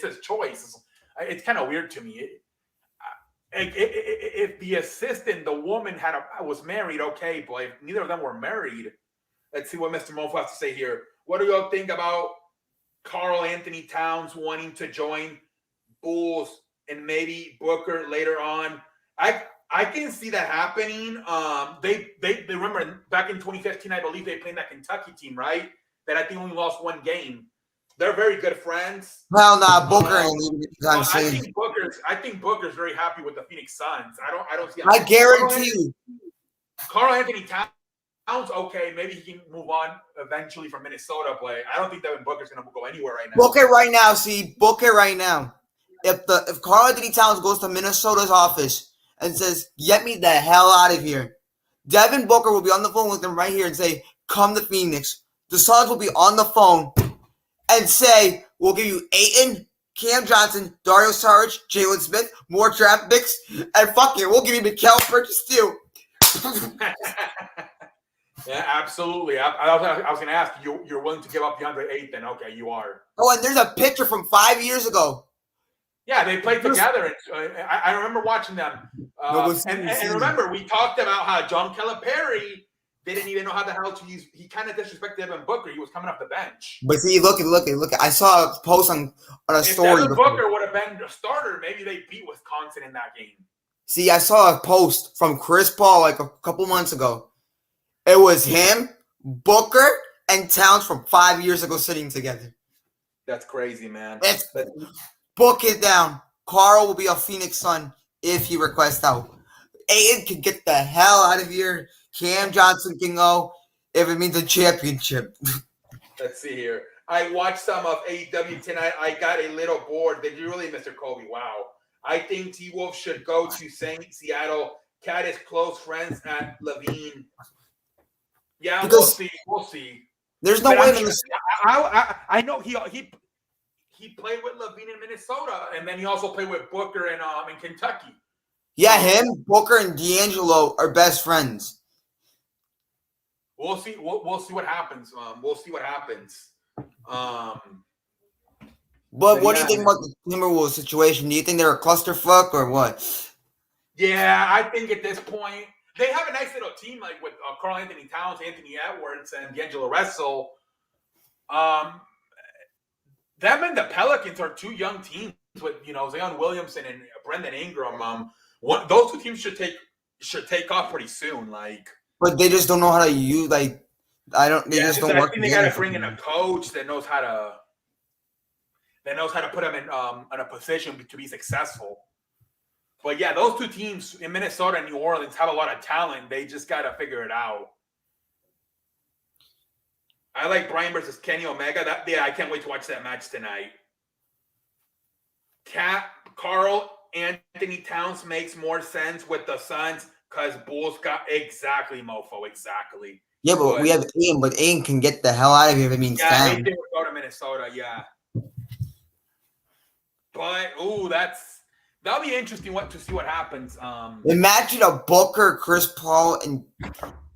Speaker 1: his choice, it's kind of weird to me. If the assistant, the woman was married, okay, but if neither of them were married, let's see what Mr. Mofo has to say here. What do y'all think about Karl Anthony Towns wanting to join Bulls and maybe Booker later on? I can see that happening. They remember back in 2015, I believe they played that Kentucky team, right? That I think only lost one game. They're very good friends.
Speaker 2: Well, Booker.
Speaker 1: I think Booker's very happy with the Phoenix Suns. I don't see.
Speaker 2: I guarantee you.
Speaker 1: Karl Anthony Towns, okay, maybe he can move on eventually from Minnesota, but I don't think Devin Booker's going to go anywhere right now.
Speaker 2: Book it right now. If Karl Anthony Towns goes to Minnesota's office and says, "Get me the hell out of here," Devin Booker will be on the phone with them right here and say, "Come to Phoenix." The Suns will be on the phone and say, "We'll give you Ayton, Cam Johnson, Dario Saric, Jalen Smith, more draft picks, and fuck it, we'll give you Mikal Bridges too."
Speaker 1: Yeah, absolutely. I was going to ask you. You're willing to give up DeAndre Ayton? Okay, you are.
Speaker 2: Oh, and there's a picture from 5 years ago.
Speaker 1: Yeah, they played together. And, I remember watching them. And remember, we talked about how John Calipari didn't even know how the hell to use. He kind of disrespected Devin Booker. He was coming off the bench.
Speaker 2: But see, look. I saw a post on a story.
Speaker 1: If Devin Booker would have been a starter, maybe they beat Wisconsin in that game.
Speaker 2: See, I saw a post from Chris Paul like a couple months ago. It was him, Booker, and Towns from 5 years ago sitting together.
Speaker 1: That's crazy, man.
Speaker 2: Book it down. Carl will be a Phoenix Sun if he requests out. Ayton can get the hell out of here. Cam Johnson can go if it means a championship.
Speaker 1: Let's see here. I watched some of AEW tonight. I got a little bored. Did you really, Mr. Kobe? Wow. I think T-Wolf should go to Seattle. Cat is close friends at Levine. Yeah, we'll see. We'll see.
Speaker 2: There's no way.
Speaker 1: I know he played with Levine in Minnesota, and then he also played with Booker in Kentucky.
Speaker 2: Yeah, him, Booker, and D'Angelo are best friends.
Speaker 1: We'll see. We'll see what happens. We'll see what happens.
Speaker 2: But what do you think about the Timberwolves situation? Do you think they're a clusterfuck or what?
Speaker 1: Yeah, I think at this point they have a nice little team, like with Karl Anthony Towns, Anthony Edwards, and D'Angelo Russell. Them and the Pelicans are two young teams with Zion Williamson and Brendan Ingram. Those two teams should take off pretty soon.
Speaker 2: But they just don't know how to use They just don't work.
Speaker 1: I think they got to bring in a coach that knows how to put them in a position to be successful. But yeah, those two teams in Minnesota and New Orleans have a lot of talent. They just got to figure it out. I like Brian versus Kenny Omega. I can't wait to watch that match tonight. Karl Anthony Towns makes more sense with the Suns because Bulls got exactly, mofo, exactly.
Speaker 2: Yeah, but we have Ayton, but Ayton can get the hell out of here if it means
Speaker 1: Ayton would go to Minnesota, yeah. But that'll be interesting to see what happens.
Speaker 2: Imagine a Booker, Chris Paul, and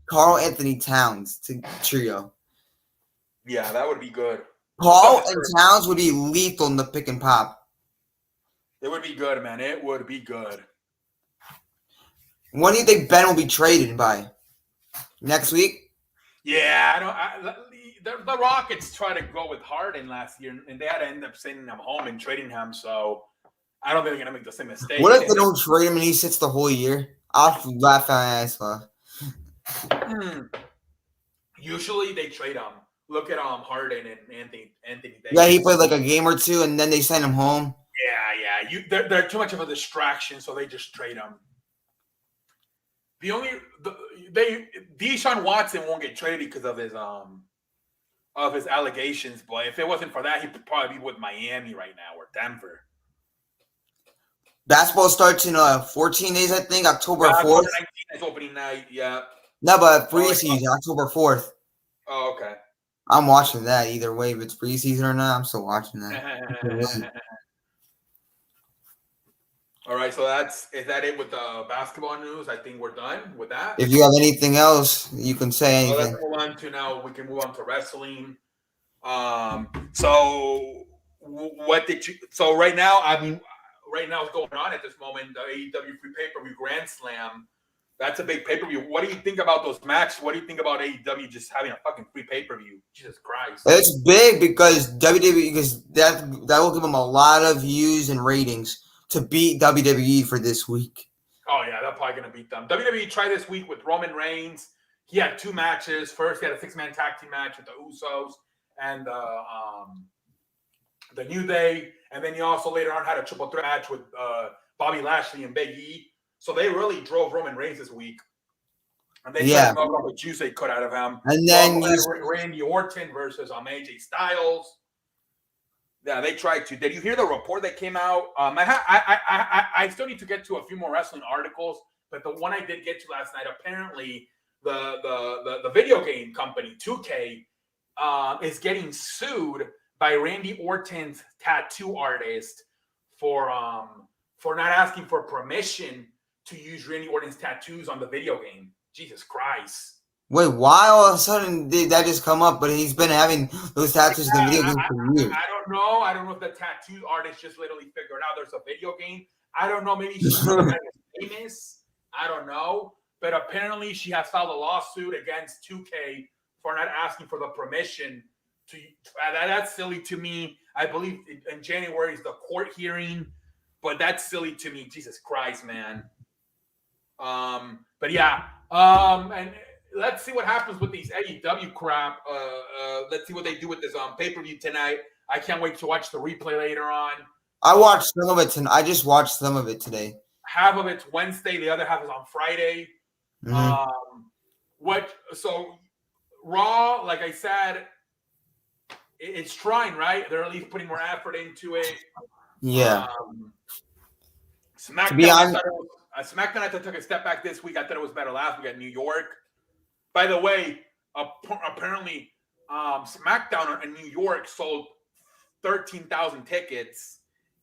Speaker 2: Karl Anthony Towns trio.
Speaker 1: Yeah, that would be good.
Speaker 2: Paul and Towns would be lethal in the pick and pop.
Speaker 1: It would be good, man. It would be good.
Speaker 2: When do you think Ben will be traded by? Next week?
Speaker 1: Yeah, the Rockets tried to go with Harden last year, and they had to end up sending him home and trading him. So I don't think they're gonna make the same mistake.
Speaker 2: What if they don't trade him and he sits the whole year? I'll laugh my ass off.
Speaker 1: Usually they trade him. Look at Harden and Anthony Davis.
Speaker 2: Yeah, he played like a game or two, and then they send him home.
Speaker 1: Yeah. They're too much of a distraction, so they just trade him. Deshaun Watson won't get traded because of his allegations. But if it wasn't for that, he'd probably be with Miami right now or Denver.
Speaker 2: Basketball starts in 14 days, I think. October 4th.
Speaker 1: 19th is opening night. Yeah.
Speaker 2: No, but preseason, October 4th.
Speaker 1: Oh, okay.
Speaker 2: I'm watching that either way. If it's preseason or not, I'm still watching that.
Speaker 1: All right, so is that it with the basketball news? I think we're done with that.
Speaker 2: If you have anything else, you can say anything.
Speaker 1: Let's move on to now. We can move on to wrestling. So what did you? So right now, right now, what's going on at this moment? The AEW free pay-per-view Grand Slam. That's a big pay-per-view. What do you think about those matches? What do you think about AEW just having a fucking free pay-per-view? Jesus Christ.
Speaker 2: It's big because WWE, because that will give them a lot of views and ratings to beat WWE for this week.
Speaker 1: Oh, yeah, they're probably going to beat them. WWE tried this week with Roman Reigns. He had two matches. First, he had a six-man tag team match with the Usos and the New Day. And then he also later on had a triple threat match with Bobby Lashley and Big E. So they really drove Roman Reigns this week. And they tried to knock all the juice they cut out of him. And then Randy Orton versus AJ Styles. Yeah, they tried to. Did you hear the report that came out? I still need to get to a few more wrestling articles, but the one I did get to last night, apparently the video game company 2K is getting sued by Randy Orton's tattoo artist for not asking for permission to use Randy Orton's tattoos on the video game. Jesus Christ.
Speaker 2: Wait, why all of a sudden did that just come up? But he's been having those tattoos in the video game for years.
Speaker 1: I don't know. I don't know if the tattoo artist just literally figured out there's a video game. I don't know. Maybe she's famous. I don't know. But apparently she has filed a lawsuit against 2K for not asking for the permission to. That's silly to me. I believe in January is the court hearing, but that's silly to me. Jesus Christ, man. But yeah. And let's see what happens with these AEW crap. Let's see what they do with this pay-per-view tonight. I can't wait to watch the replay later on.
Speaker 2: I watched some of it I just watched some of it today.
Speaker 1: Half of it's Wednesday, the other half is on Friday.
Speaker 2: Mm-hmm.
Speaker 1: So Raw, like I said, it's trying, right? They're at least putting more effort into it.
Speaker 2: Yeah.
Speaker 1: SmackDown,
Speaker 2: to be honest,
Speaker 1: SmackDown, I thought took a step back this week. I thought it was better last week at New York. By the way, apparently SmackDown in New York sold 13,000 tickets.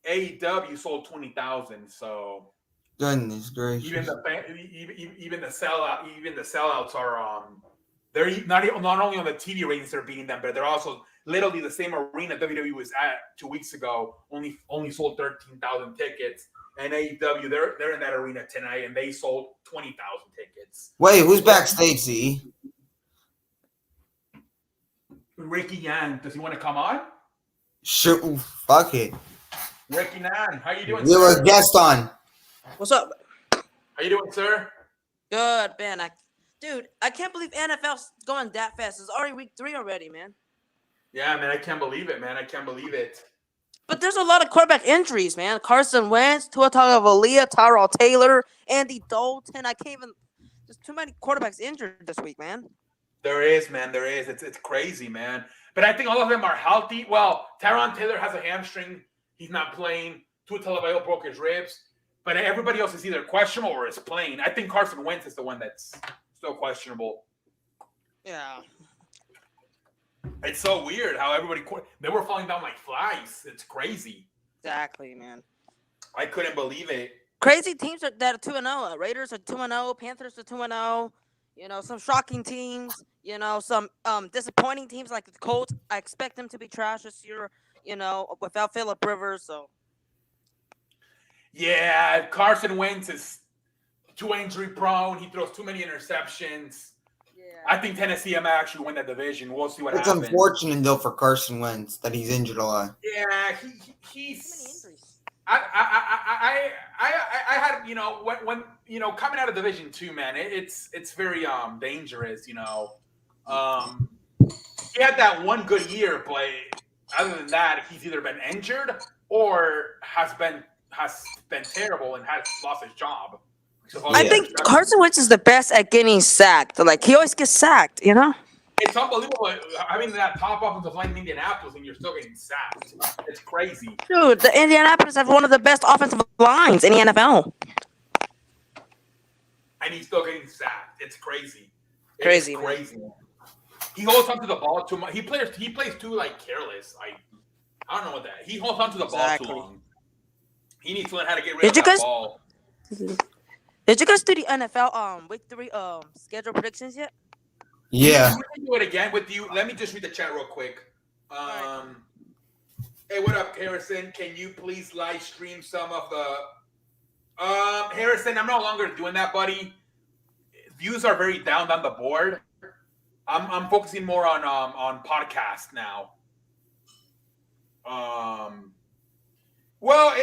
Speaker 1: AEW sold 20,000. So
Speaker 2: goodness gracious.
Speaker 1: even the sellouts are they're not only on the TV ratings they're beating them, but they're also literally the same arena WWE was at 2 weeks ago. Only sold 13,000 tickets. And AEW, they're in that arena tonight, and they sold 20,000 tickets.
Speaker 2: Wait, who's backstage, Z?
Speaker 1: Ricky Yang. Does he want to come on?
Speaker 2: Sure, fuck it.
Speaker 1: Ricky Yang, how you doing,
Speaker 2: We
Speaker 1: sir?
Speaker 2: were guest on.
Speaker 4: What's up?
Speaker 1: How you doing, sir?
Speaker 4: Good, man. Dude, I can't believe NFL's going that fast. It's already week 3 already, man.
Speaker 1: Yeah, man, I can't believe it, man. I can't believe it.
Speaker 4: But there's a lot of quarterback injuries, man. Carson Wentz, Tua Tagovailoa, Tyrod Taylor, Andy Dalton. I can't even. There's too many quarterbacks injured this week, man.
Speaker 1: There is, man. There is. It's crazy, man. But I think all of them are healthy. Well, Tyrod Taylor has a hamstring. He's not playing. Tua Tagovailoa broke his ribs. But everybody else is either questionable or is playing. I think Carson Wentz is the one that's still questionable.
Speaker 4: Yeah.
Speaker 1: It's so weird how they were falling down like flies. It's crazy.
Speaker 4: Exactly, man.
Speaker 1: I couldn't believe it.
Speaker 4: Crazy teams that are 2-0. Raiders are 2-0. Panthers are 2-0. Some shocking teams. Some disappointing teams like the Colts. I expect them to be trash this year. Without Phillip Rivers. So.
Speaker 1: Yeah, Carson Wentz is too injury prone. He throws too many interceptions.
Speaker 4: Yeah.
Speaker 1: I think Tennessee might actually win that division. We'll see what
Speaker 2: It's
Speaker 1: happens.
Speaker 2: unfortunate though for Carson Wentz that he's injured a lot.
Speaker 1: Yeah, he's.
Speaker 4: Too many injuries.
Speaker 1: I had when coming out of Division 2, man, it's very dangerous. He had that one good year, but other than that, he's either been injured or has been terrible and has lost his job. So,
Speaker 4: I think Carson Wentz is the best at getting sacked. Like, he always gets sacked,
Speaker 1: It's unbelievable. I mean, that top offensive line in Indianapolis, and you're still getting sacked. It's crazy.
Speaker 4: Dude, the Indianapolis have one of the best offensive lines in the NFL.
Speaker 1: And he's still getting sacked. It's crazy.
Speaker 4: Crazy.
Speaker 1: He holds onto the ball too much. He plays too careless. I don't know what that. He holds onto the ball too long. He needs to learn how to get rid of that ball.
Speaker 4: Did you guys do the NFL week 3 schedule predictions yet?
Speaker 2: Yeah.
Speaker 1: We can do it again with you. Let me just read the chat real quick. Hey, what up, Harrison? Can you please live stream some of the Harrison, I'm no longer doing that, buddy. Views are very down the board. I'm focusing more on podcast now. Well,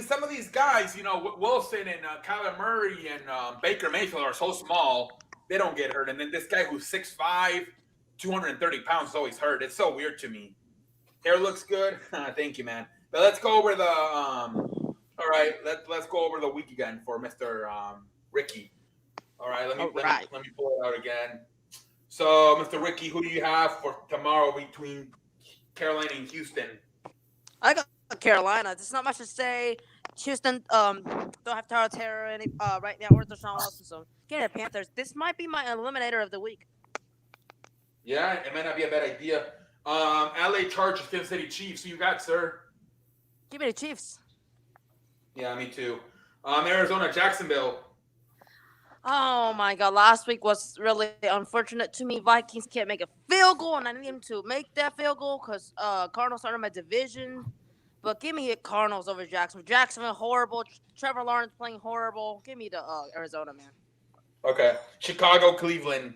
Speaker 1: some of these guys, Wilson and Kyler Murray and Baker Mayfield are so small, they don't get hurt. And then this guy who's 6'5", 230 pounds is always hurt. It's so weird to me. Hair looks good. Thank you, man. But let's go over the all right, let's go over the week again for Mr. Ricky. All right, let me pull it out again. So, Mr. Ricky, who do you have for tomorrow between Carolina and Houston?
Speaker 4: I got Carolina. There's not much to say. Houston don't have Tyrod Taylor right now or Deshaun Watson. So get the Panthers. This might be my eliminator of the week.
Speaker 1: Yeah, it might not be a bad idea. LA Chargers, Kansas City Chiefs. Who you got, sir?
Speaker 4: Give me the Chiefs.
Speaker 1: Yeah, me too. Arizona, Jacksonville.
Speaker 4: Oh my God! Last week was really unfortunate to me. Vikings can't make a field goal, and I need them to make that field goal because Cardinals are in my division. But give me the Cardinals over Jacksonville. Jacksonville horrible. Trevor Lawrence playing horrible. Give me the Arizona, man.
Speaker 1: Okay. Chicago, Cleveland.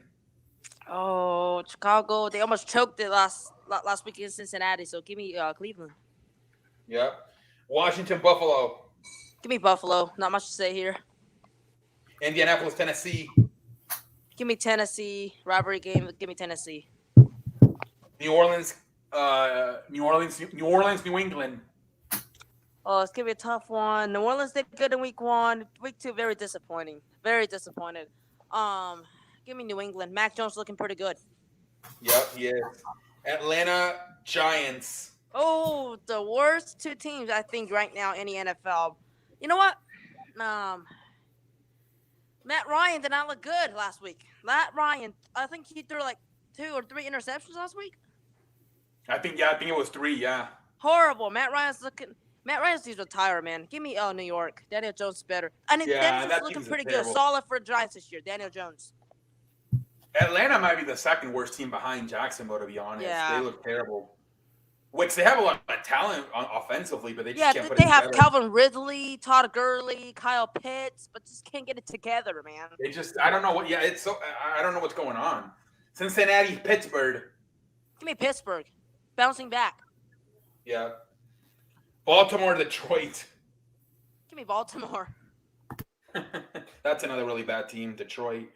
Speaker 4: Oh, Chicago! They almost choked it last week in Cincinnati. So give me Cleveland.
Speaker 1: Yep. Washington, Buffalo.
Speaker 4: Give me Buffalo. Not much to say here.
Speaker 1: Indianapolis, Tennessee.
Speaker 4: Give me Tennessee. Rivalry game. Give me Tennessee.
Speaker 1: New Orleans, New England.
Speaker 4: Oh, it's gonna be a tough one. New Orleans did good in week 1. Week 2, very disappointing. Very disappointed. Give me New England. Mac Jones looking pretty good.
Speaker 1: Yep, he is. Atlanta, Giants.
Speaker 4: Oh, the worst 2 teams I think right now in the NFL. You know what? Matt Ryan did not look good last week. Matt Ryan, I think he threw like 2 or 3 interceptions last week.
Speaker 1: I think it was 3. Yeah.
Speaker 4: Horrible. Matt Ryan's needs to retire, man. Give me New York. Daniel Jones is better. And
Speaker 1: Yeah,
Speaker 4: Daniel
Speaker 1: that
Speaker 4: Jones looking
Speaker 1: team's
Speaker 4: pretty
Speaker 1: terrible.
Speaker 4: good. Solid for Giants this year. Daniel Jones.
Speaker 1: Atlanta might be the second worst team behind Jacksonville, to be honest.
Speaker 4: Yeah.
Speaker 1: They look terrible. Which they have a lot of talent offensively, but they just
Speaker 4: Yeah,
Speaker 1: can't put
Speaker 4: they
Speaker 1: it
Speaker 4: have
Speaker 1: together.
Speaker 4: Calvin Ridley, Todd Gurley, Kyle Pitts, but just can't get it together, man.
Speaker 1: They just, I don't know what. Yeah, it's so. I don't know what's going on. Cincinnati, Pittsburgh.
Speaker 4: Give me Pittsburgh. Bouncing back.
Speaker 1: Yeah. Baltimore, Detroit.
Speaker 4: Give me Baltimore.
Speaker 1: That's another really bad team, Detroit.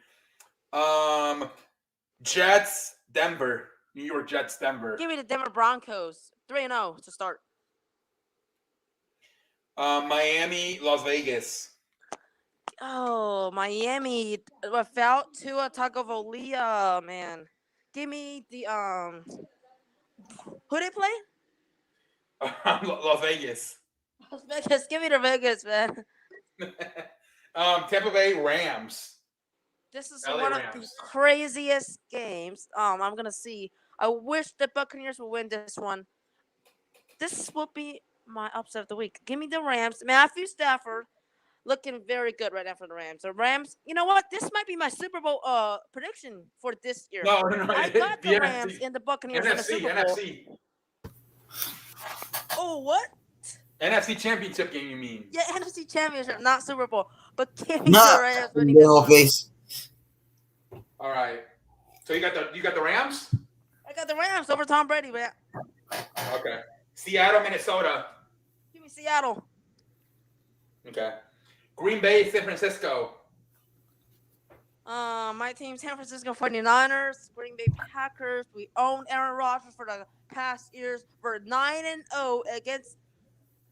Speaker 1: Jets, Denver. New York Jets, Denver.
Speaker 4: Give me the Denver Broncos. 3-0 to start.
Speaker 1: Miami, Las Vegas.
Speaker 4: Oh, Miami without Tua Tagovailoa, man. Give me the who they play?
Speaker 1: Las Vegas.
Speaker 4: Las Vegas. Give me the Vegas, man.
Speaker 1: Tampa Bay, Rams.
Speaker 4: This is
Speaker 1: LA
Speaker 4: one of the
Speaker 1: Rams.
Speaker 4: craziest games. I'm gonna see. I wish the Buccaneers would win this one. This will be my upset of the week. Give me the Rams. Matthew Stafford looking very good right now for the Rams. The Rams, you know what? This might be my Super Bowl prediction for this year.
Speaker 1: No.
Speaker 4: I got the
Speaker 1: NFC.
Speaker 4: Rams and the Buccaneers in the Super Bowl.
Speaker 1: NFC.
Speaker 4: Oh, what?
Speaker 1: NFC Championship game, you mean?
Speaker 4: Yeah, NFC Championship, not Super Bowl. But give me
Speaker 2: Nah,
Speaker 4: the Rams winning
Speaker 2: the
Speaker 4: this
Speaker 2: whole
Speaker 4: one.
Speaker 2: face.
Speaker 1: All right. So you got the Rams?
Speaker 4: I got the Rams over Tom Brady, man.
Speaker 1: Okay. Seattle, Minnesota.
Speaker 4: Give me Seattle.
Speaker 1: Okay. Green Bay, San Francisco.
Speaker 4: My team, San Francisco 49ers, Green Bay Packers. We own Aaron Rodgers for the past years. We're 9-0 against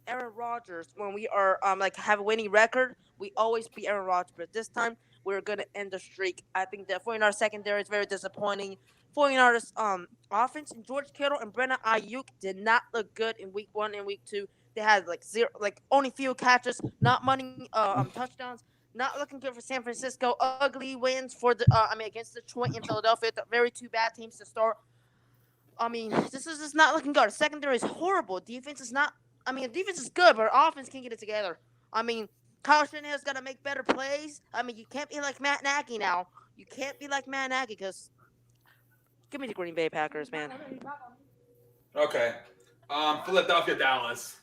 Speaker 4: Aaron Rodgers. When we are have a winning record, we always beat Aaron Rodgers. But this time, we're gonna end the streak. I think the 49ers secondary is very disappointing. 49ers offense and George Kittle and Brandon Ayuk did not look good in week 1 and week 2. They had only few catches, not money touchdowns. Not looking good for San Francisco. Ugly wins for against Detroit and Philadelphia. Very 2 bad teams to start. This is just not looking good. The secondary is horrible. Defense is not. Defense is good, but offense can't get it together. Kyle Shanahan's got to make better plays. You can't be like Matt Nagy now. You can't be like Matt Nagy because. Give me the Green Bay Packers, man.
Speaker 1: Okay. Philadelphia, Dallas.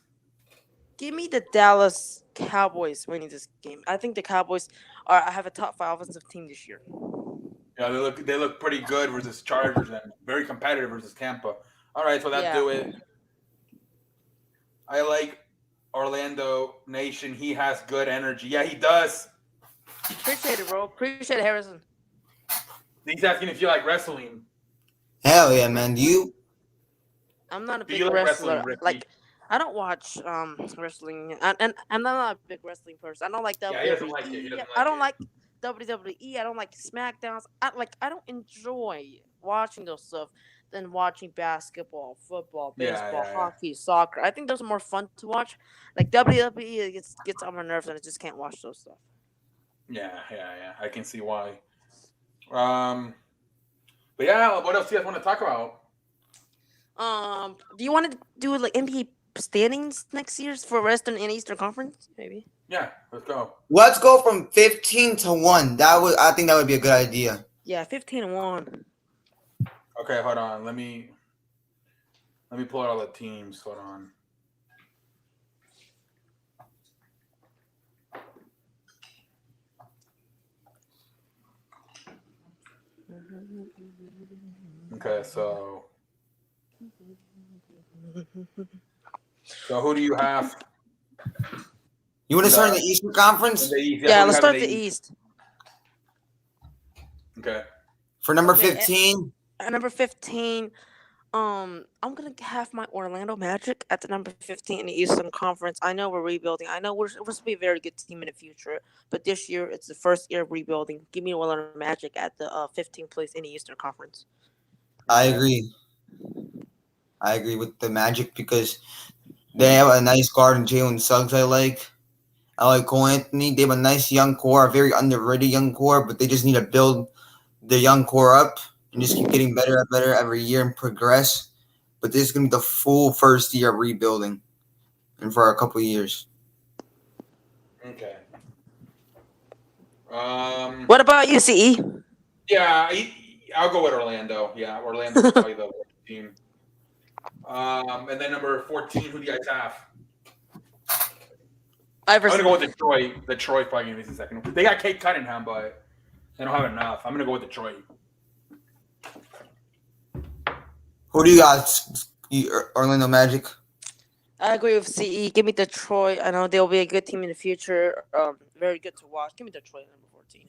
Speaker 4: Give me the Dallas Cowboys winning this game. I think the Cowboys have a top 5 offensive team this year.
Speaker 1: Yeah, they look pretty good versus Chargers and very competitive versus Tampa. All right, so that do it. I like Orlando Nation. He has good energy. Yeah, he does.
Speaker 4: Appreciate it, bro. Appreciate it, Harrison.
Speaker 1: He's asking if you like wrestling.
Speaker 2: Hell yeah, man. Do you?
Speaker 4: I'm not a
Speaker 1: Do
Speaker 4: big
Speaker 1: you like
Speaker 4: wrestler.
Speaker 1: wrestling, Ricky?
Speaker 4: I don't watch wrestling, and I'm not a big wrestling person. I don't like WWE.
Speaker 1: Yeah, he doesn't like it. He doesn't
Speaker 4: I don't
Speaker 1: like
Speaker 4: like WWE. I don't like SmackDowns. I don't enjoy watching those stuff than watching basketball, football, baseball, hockey, soccer. I think those are more fun to watch. Like WWE, it gets on my nerves, and I just can't watch those stuff.
Speaker 1: Yeah. I can see why. But yeah, what else do you guys want to talk about?
Speaker 4: Do you want to do like NBA standings next year for Western and Eastern Conference? Maybe.
Speaker 1: Yeah, let's go.
Speaker 2: Let's go from 15 to 1. I think that would be a good idea.
Speaker 4: Yeah, 15-1.
Speaker 1: Okay, hold on. Let me pull out all the teams. Hold on. Okay, so who do you have
Speaker 2: You want to start in the
Speaker 1: in
Speaker 2: Eastern Conference?
Speaker 1: the East?
Speaker 4: Yeah,
Speaker 1: who do
Speaker 4: let's
Speaker 1: you have
Speaker 4: start
Speaker 1: in
Speaker 4: the East.
Speaker 1: Okay.
Speaker 2: For number
Speaker 4: Okay,
Speaker 2: 15?
Speaker 4: At number 15, I'm gonna have my Orlando Magic at the number 15 in the Eastern Conference. I know we're rebuilding. I know we're supposed to be a very good team in the future, but this year it's the first year of rebuilding. Give me Orlando Magic at the 15th place in the Eastern Conference.
Speaker 2: I agree. I agree with the Magic because they have a nice guard in Jalen Suggs. I like Cole Anthony. They have a nice young core, a very underrated young core, but they just need to build the young core up and just keep getting better and better every year and progress. But this is going to be the full first year of rebuilding and for a couple of years.
Speaker 1: Okay.
Speaker 4: What about you, CE?
Speaker 1: Yeah, I'll go with Orlando. Yeah, Orlando's probably the worst team. And then number 14, who do you guys have? I'm
Speaker 4: Iverson.
Speaker 1: gonna go with Detroit. Detroit's probably gonna be the second. They got Kate Cunningham, but they don't have enough. I'm gonna go with Detroit.
Speaker 2: Who do you got, Orlando Magic?
Speaker 4: I agree with CE. Give me Detroit. I know they'll be a good team in the future. Very good to watch. Give me Detroit at number 14.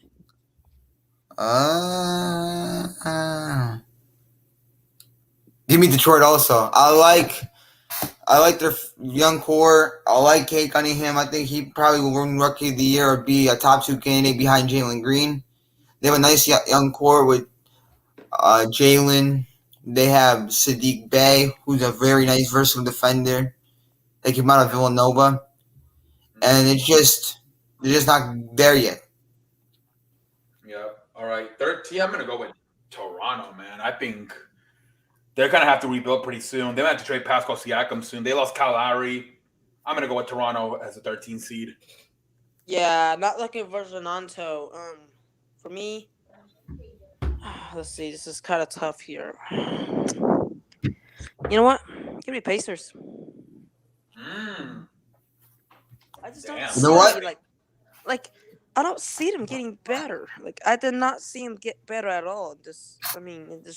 Speaker 2: Give me Detroit also. I like their young core. I like Kate Cunningham. I think he probably will win Rookie of the Year or be a top 2 candidate behind Jalen Green. They have a nice young core with Jalen. They have Sadiq Bey, who's a very nice versatile defender. They came out of Villanova. And they're just not there yet.
Speaker 1: Yeah. All right. 13. I'm gonna go with Toronto, man. I think they're gonna have to rebuild pretty soon. They might have to trade Pascal Siakam soon. They lost Kyle Lowry. I'm gonna go with Toronto as a 13 seed.
Speaker 4: Yeah, not looking for Toronto. For me, let's see. This is kind of tough here. You know what? Give me Pacers. I just don't.
Speaker 1: Damn.
Speaker 4: See
Speaker 2: You know what?
Speaker 4: them, like I don't see them getting better. Like I did not see them get better at all. In this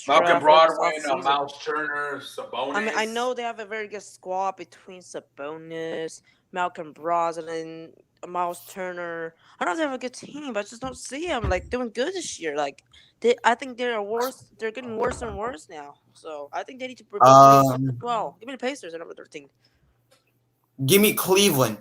Speaker 1: Malcolm
Speaker 4: draft or
Speaker 1: Brogdon,
Speaker 4: this offseason.
Speaker 1: Miles Turner, Sabonis.
Speaker 4: I mean, I know they have a very good squad between Sabonis, Malcolm Brogdon, Miles Turner. I know they have a good team, but I just don't see them like doing good this year. Like I think they're worse. They're getting worse and worse now. So I think they need to rebuild as well. Give me the Pacers at number 13.
Speaker 2: Give me Cleveland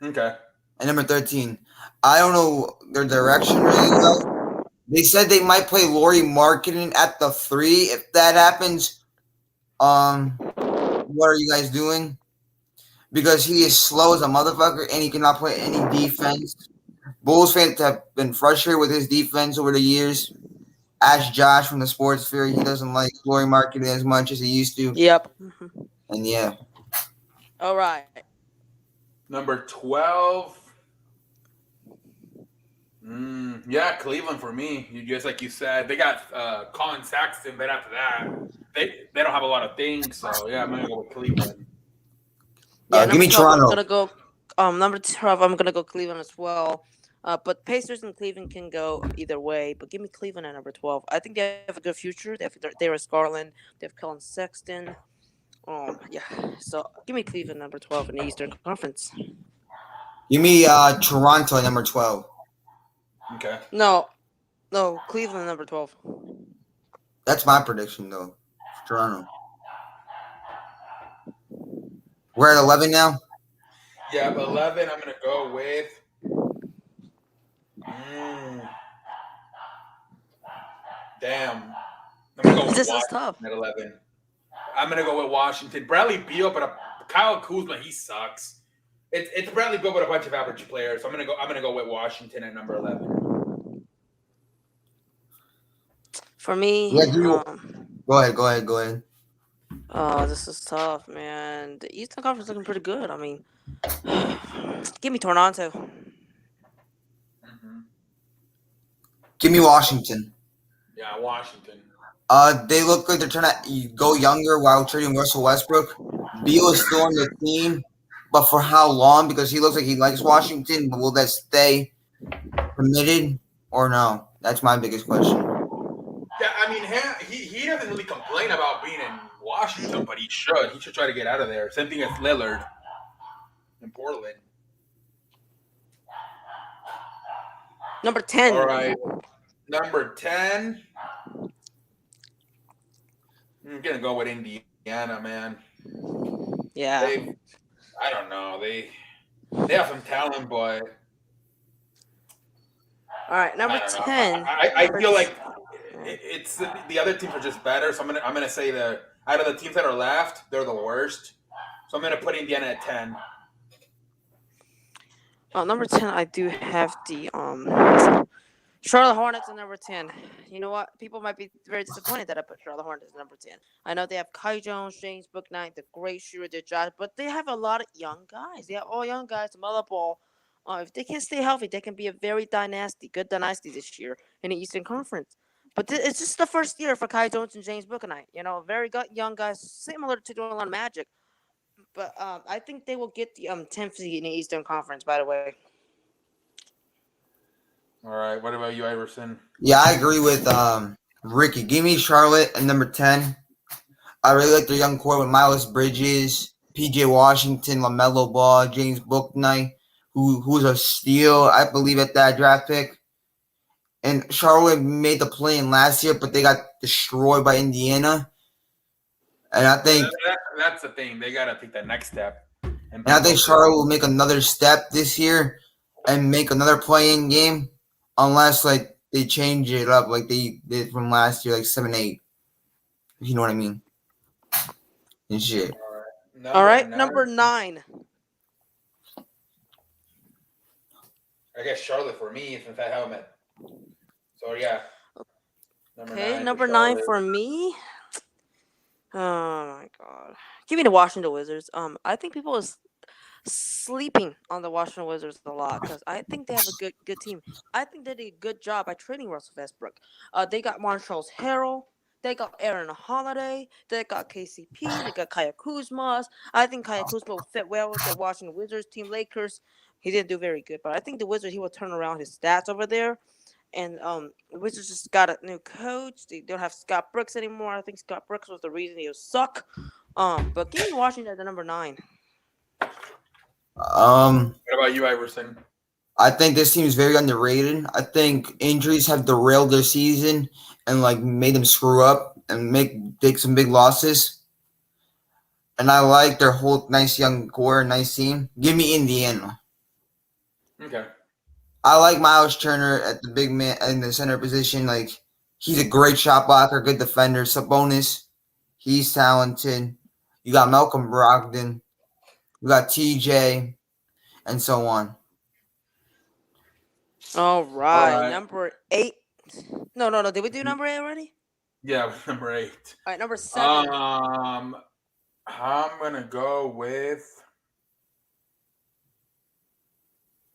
Speaker 1: Okay.
Speaker 2: at number 13. I don't know their direction really well. They said they might play Lauri Markkanen at the 3. If that happens, what are you guys doing? Because he is slow as a motherfucker and he cannot play any defense. Bulls fans have been frustrated with his defense over the years. Ask Josh from the Sports Sphere. He doesn't like Lauri Markkanen as much as he used to.
Speaker 4: Yep.
Speaker 2: And yeah.
Speaker 4: All right.
Speaker 1: Number 12. Yeah, Cleveland for me. Just like you said, they got Colin Sexton, but after that, they don't have a lot of things. So yeah, I'm gonna go with Cleveland.
Speaker 4: Yeah,
Speaker 2: Give me
Speaker 4: 12,
Speaker 2: Toronto.
Speaker 4: I'm gonna go. Number 12, I'm gonna go Cleveland as well. But Pacers and Cleveland can go either way. But give me Cleveland at number 12. I think they have a good future. They have Darius Garland. They have Colin Sexton. Yeah. So give me Cleveland number 12 in the Eastern Conference.
Speaker 2: Give me Toronto at number 12.
Speaker 1: Okay.
Speaker 4: No, Cleveland number 12.
Speaker 2: That's my prediction, though. Toronto. We're at 11 now?
Speaker 1: Yeah, but 11, I'm going to go with. Damn. I'm going to go with
Speaker 4: This is
Speaker 1: Washington
Speaker 4: tough.
Speaker 1: at 11. I'm going to go with Washington. Bradley Beal, but Kyle Kuzma, he sucks. It's Bradley Beal with a bunch of average players. So I'm gonna go with Washington at number 11.
Speaker 4: For me,
Speaker 2: Yeah, Go ahead.
Speaker 4: Oh, this is tough, man. The Eastern Conference looking pretty good. I mean, give me Toronto.
Speaker 1: Mhm.
Speaker 2: Give me Washington.
Speaker 1: Yeah, Washington.
Speaker 2: They look like they're trying to go younger while trading Russell Westbrook. Beal is still on the team, but for how long? Because he looks like he likes Washington, but will that stay committed or no? That's my biggest question.
Speaker 1: Yeah, I mean, he doesn't really complain about being in Washington, but he should. He should try to get out of there. Same thing as Lillard in Portland.
Speaker 4: Number 10.
Speaker 1: All right, number 10. I'm gonna go with Indiana, man.
Speaker 4: Yeah.
Speaker 1: I don't know. They have some talent, but
Speaker 4: All right, number
Speaker 1: I don't know.
Speaker 4: 10.
Speaker 1: I feel like it's the other teams are just better. So I'm gonna say that out of the teams that are left, they're the worst. So I'm gonna put Indiana at 10.
Speaker 4: Number 10, I do have the Charlotte Hornets at number 10. You know what? People might be very disappointed that I put Charlotte Hornets at number 10. I know they have Kai Jones, James Bouknight, the great shooter, the Josh, but they have a lot of young guys. They have all young guys, Melo Ball. If they can stay healthy, they can be a very good dynasty this year in the Eastern Conference. But it's just the first year for Kai Jones and James Bouknight. You know, very young guys, similar to the Orlando Magic. But I think they will get the 10th seed in the Eastern Conference, by the way.
Speaker 1: All right. What about you, Iverson?
Speaker 2: Yeah, I agree with Ricky. Give me Charlotte at number 10. I really like their young core with Miles Bridges, PJ Washington, LaMelo Ball, James Bouknight, who's a steal, I believe, at that draft pick. And Charlotte made the play in last year, but they got destroyed by Indiana. And I think
Speaker 1: That's the thing. They gotta take that next step.
Speaker 2: And I think Charlotte will make another step this year and make another play-in game, unless like they change it up like they did from last year, like 7-8. If you know what I mean. And shit.
Speaker 4: All right, number 9.
Speaker 1: I guess Charlotte for me since I have them at. So yeah.
Speaker 4: Number 9 for me. Oh my god. Give me the Washington Wizards. I think people is sleeping on the Washington Wizards a lot because I think they have a good team. I think they did a good job by trading Russell Westbrook. They got Montrezl Harrell. They got Aaron Holiday. They got KCP. They got Kyle Kuzma. I think Kyle Kuzma will fit well with the Washington Wizards team. Lakers, he didn't do very good, but I think the Wizards, he will turn around his stats over there. And the Wizards just got a new coach. They don't have Scott Brooks anymore. I think Scott Brooks was the reason he was suck. But give me Washington at the number 9.
Speaker 1: What about you, Iverson?
Speaker 2: I think this team is very underrated. I think injuries have derailed their season and like made them screw up and take some big losses. And I like their whole nice young core, nice team. Give me Indiana.
Speaker 1: Okay.
Speaker 2: I like Miles Turner at the big man in the center position. Like he's a great shot blocker, good defender. Sabonis, he's talented. You got Malcolm Brogdon. You got TJ, and so on.
Speaker 4: All right. Number 8. No. Did we do number 8 already?
Speaker 1: Yeah, number 8.
Speaker 4: All right, number 7.
Speaker 1: I'm gonna go with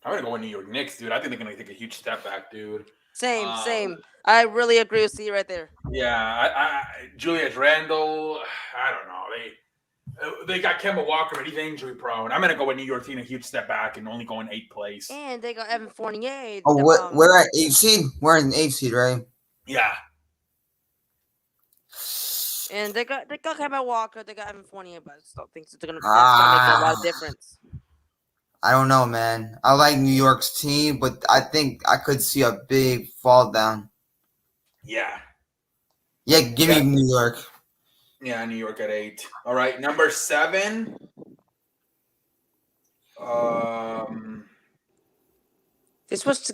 Speaker 1: New York Knicks, dude. I think they're gonna take a huge step back, dude.
Speaker 4: Same. I really agree with you right there.
Speaker 1: Yeah, Julius Randle. I don't know. They got Kemba Walker, but he's injury prone. I'm gonna go with New York taking a huge step back and only going 8th place.
Speaker 4: And they got Evan Fournier.
Speaker 2: Oh, we're at 8th seed. We're in 8th seed, right?
Speaker 1: Yeah.
Speaker 4: And they got Kemba Walker. They got Evan Fournier, but I still think they're gonna make a lot of difference.
Speaker 2: I don't know, man. I like New York's team, but I think I could see a big fall down.
Speaker 1: Yeah.
Speaker 2: Yeah, give me New York.
Speaker 1: Yeah, New York at 8. All right, number 7.
Speaker 4: This was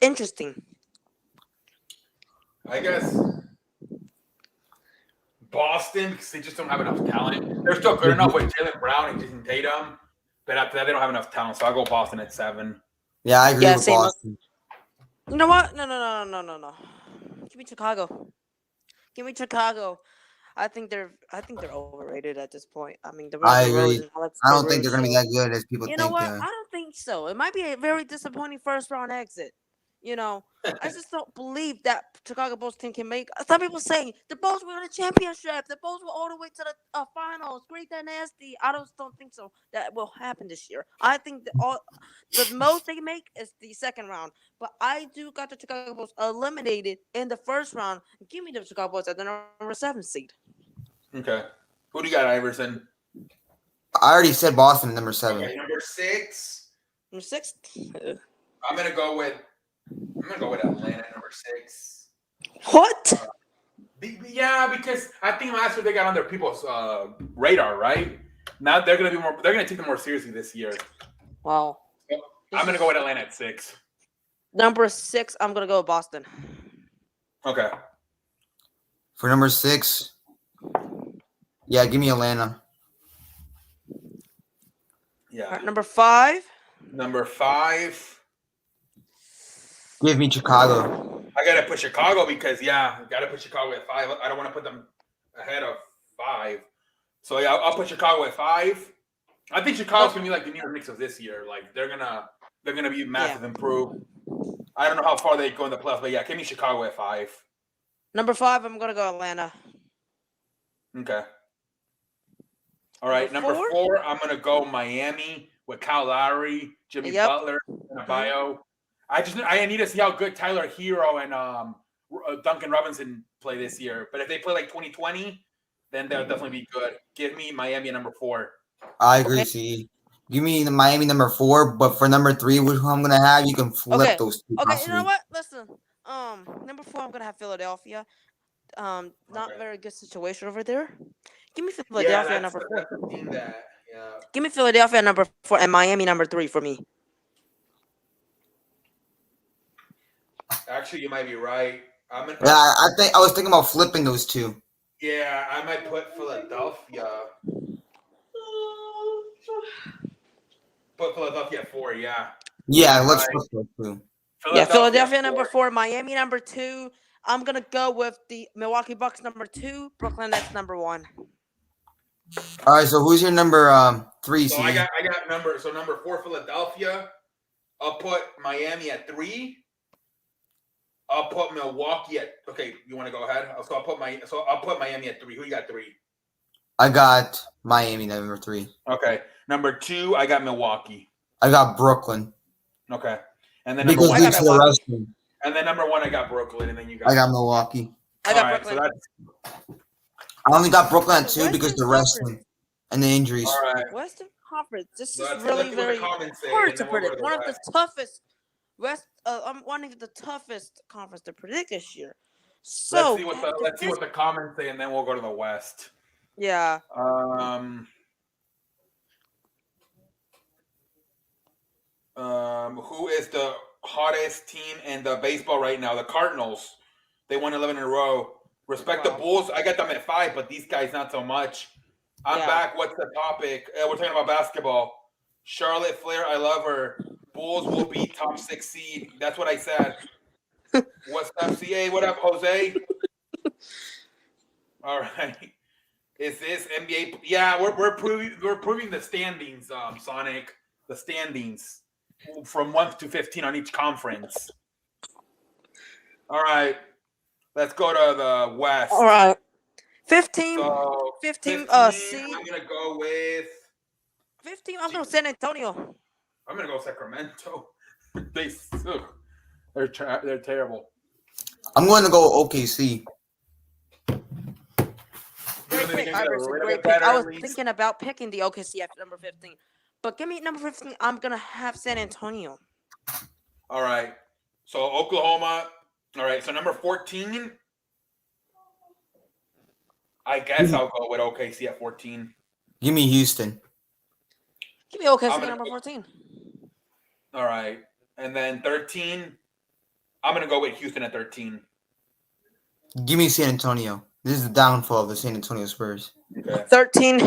Speaker 4: interesting.
Speaker 1: I guess Boston, because they just don't have enough talent. They're still good enough with Jaylen Brown and Jason Tatum, but after that, they don't have enough talent. So I'll go Boston at 7.
Speaker 2: Yeah, I agree with Boston.
Speaker 4: You know what? No. Give me Chicago. I think they're overrated at this point. I mean, the
Speaker 2: I
Speaker 4: Rose
Speaker 2: agree.
Speaker 4: and Alex
Speaker 2: I don't
Speaker 4: Caruso.
Speaker 2: think they're gonna be that good as people
Speaker 4: You know
Speaker 2: think.
Speaker 4: what? I don't think so. It might be a very disappointing first round exit. You know, I just don't believe that Chicago Bulls team can make. Some people say the Bulls were in a championship. The Bulls were all the way to the finals. Great, that nasty. I just don't think so. That will happen this year. I think the most they can make is the second round. But I do got the Chicago Bulls eliminated in the first round. Give me the Chicago Bulls at the number 7 seed.
Speaker 1: Okay. Who do you got, Iverson?
Speaker 2: I already said Boston number 7.
Speaker 1: Okay, number 6.
Speaker 4: Number 6.
Speaker 1: I'm gonna go with Atlanta, number 6.
Speaker 4: What?
Speaker 1: Yeah, because I think last year they got on their people's radar, right? Now they're gonna be more. They're gonna take them more seriously this year.
Speaker 4: Wow.
Speaker 1: So I'm gonna go with Atlanta at 6.
Speaker 4: Number 6, I'm gonna go with Boston.
Speaker 1: Okay.
Speaker 2: For number 6, yeah, give me Atlanta.
Speaker 1: Yeah.
Speaker 4: All right, number 5.
Speaker 1: Number 5.
Speaker 2: Give me Chicago.
Speaker 1: I gotta put Chicago because gotta put Chicago at 5. I don't want to put them ahead of 5. So yeah, I'll put Chicago at 5. I think Chicago's gonna be like the New York Knicks of this year. Like they're gonna be massive improved. I don't know how far they go in the playoffs, but yeah, give me Chicago at 5.
Speaker 4: Number 5, I'm gonna go Atlanta.
Speaker 1: Okay. All right, number 4, I'm gonna go Miami with Kyle Lowry, Jimmy Butler, and Adebayo. I need to see how good Tyler Hero and Duncan Robinson play this year. But if they play like 2020, then they'll definitely be good. Give me Miami at number 4.
Speaker 2: I agree, C. Give me the Miami number 4, but for number 3, which one I'm gonna have, you can flip those two.
Speaker 4: Okay,
Speaker 2: possibly.
Speaker 4: you know what? Listen. Number 4, I'm gonna have Philadelphia. Not very good situation over there. Give me Philadelphia number 4. Give me Philadelphia number 4 and Miami number 3 for me.
Speaker 1: Actually, you might be right.
Speaker 2: I think I was thinking about flipping those two.
Speaker 1: Yeah, I might put Philadelphia. Put Philadelphia at 4. Yeah.
Speaker 2: Yeah, let's flip those two.
Speaker 4: Philadelphia number 4, Miami number 2. I'm gonna go with the Milwaukee Bucks number 2, Brooklyn Nets number 1.
Speaker 2: All right, so who's your number 3?
Speaker 1: So I got number 4 Philadelphia. I'll put Miami at 3. I'll put Milwaukee at. Okay, you want to go ahead? So I'll put Miami at 3. Who you got 3?
Speaker 2: I got Miami number 3.
Speaker 1: Okay, number 2, I got Milwaukee.
Speaker 2: I got Brooklyn.
Speaker 1: Okay, and then
Speaker 2: because
Speaker 1: number 1,
Speaker 2: I got the wrestling.
Speaker 1: And then number 1, I got Brooklyn, and then you got.
Speaker 2: I got Milwaukee.
Speaker 4: I got Brooklyn.
Speaker 2: So I only got Brooklyn at 2 because the wrestling and the injuries.
Speaker 1: All right.
Speaker 4: Western Conference. This
Speaker 1: So
Speaker 4: is really very hard to predict. One of the toughest one of the toughest conference to predict this year. So
Speaker 1: let's see what the comments say, and then we'll go to the West.
Speaker 4: Yeah.
Speaker 1: Who is the hottest team in the baseball right now? The Cardinals. They won 11 in a row. Respect the Bulls. I got them at 5, but these guys not so much. I'm back. What's the topic? We're talking about basketball. Charlotte Flair, I love her. Bulls will be top 6 seed. That's what I said. What's up, CA? What up, Jose? All right. Is this NBA? Yeah, we're proving the standings, Sonic. The standings from 1 to 15 on each conference. All right. Let's go to the West.
Speaker 4: All right. 15
Speaker 1: seed. I'm gonna go with
Speaker 4: 15. I'm going to San Antonio.
Speaker 1: I'm gonna go Sacramento. They suck. They're terrible.
Speaker 2: I'm going to go OKC.
Speaker 4: Great pick, Iverson. Great pick. I was thinking about picking the OKC after number 15, but give me number 15. I'm gonna have San Antonio.
Speaker 1: All right. So Oklahoma. All right. So number 14. I guess I'll go with OKC at 14.
Speaker 2: Give me Houston.
Speaker 4: Give me OKC at number 14.
Speaker 1: All right. And then 13, I'm going to go with Houston at 13.
Speaker 2: Give me San Antonio. This is the downfall of the San Antonio Spurs.
Speaker 1: Okay.
Speaker 4: 13,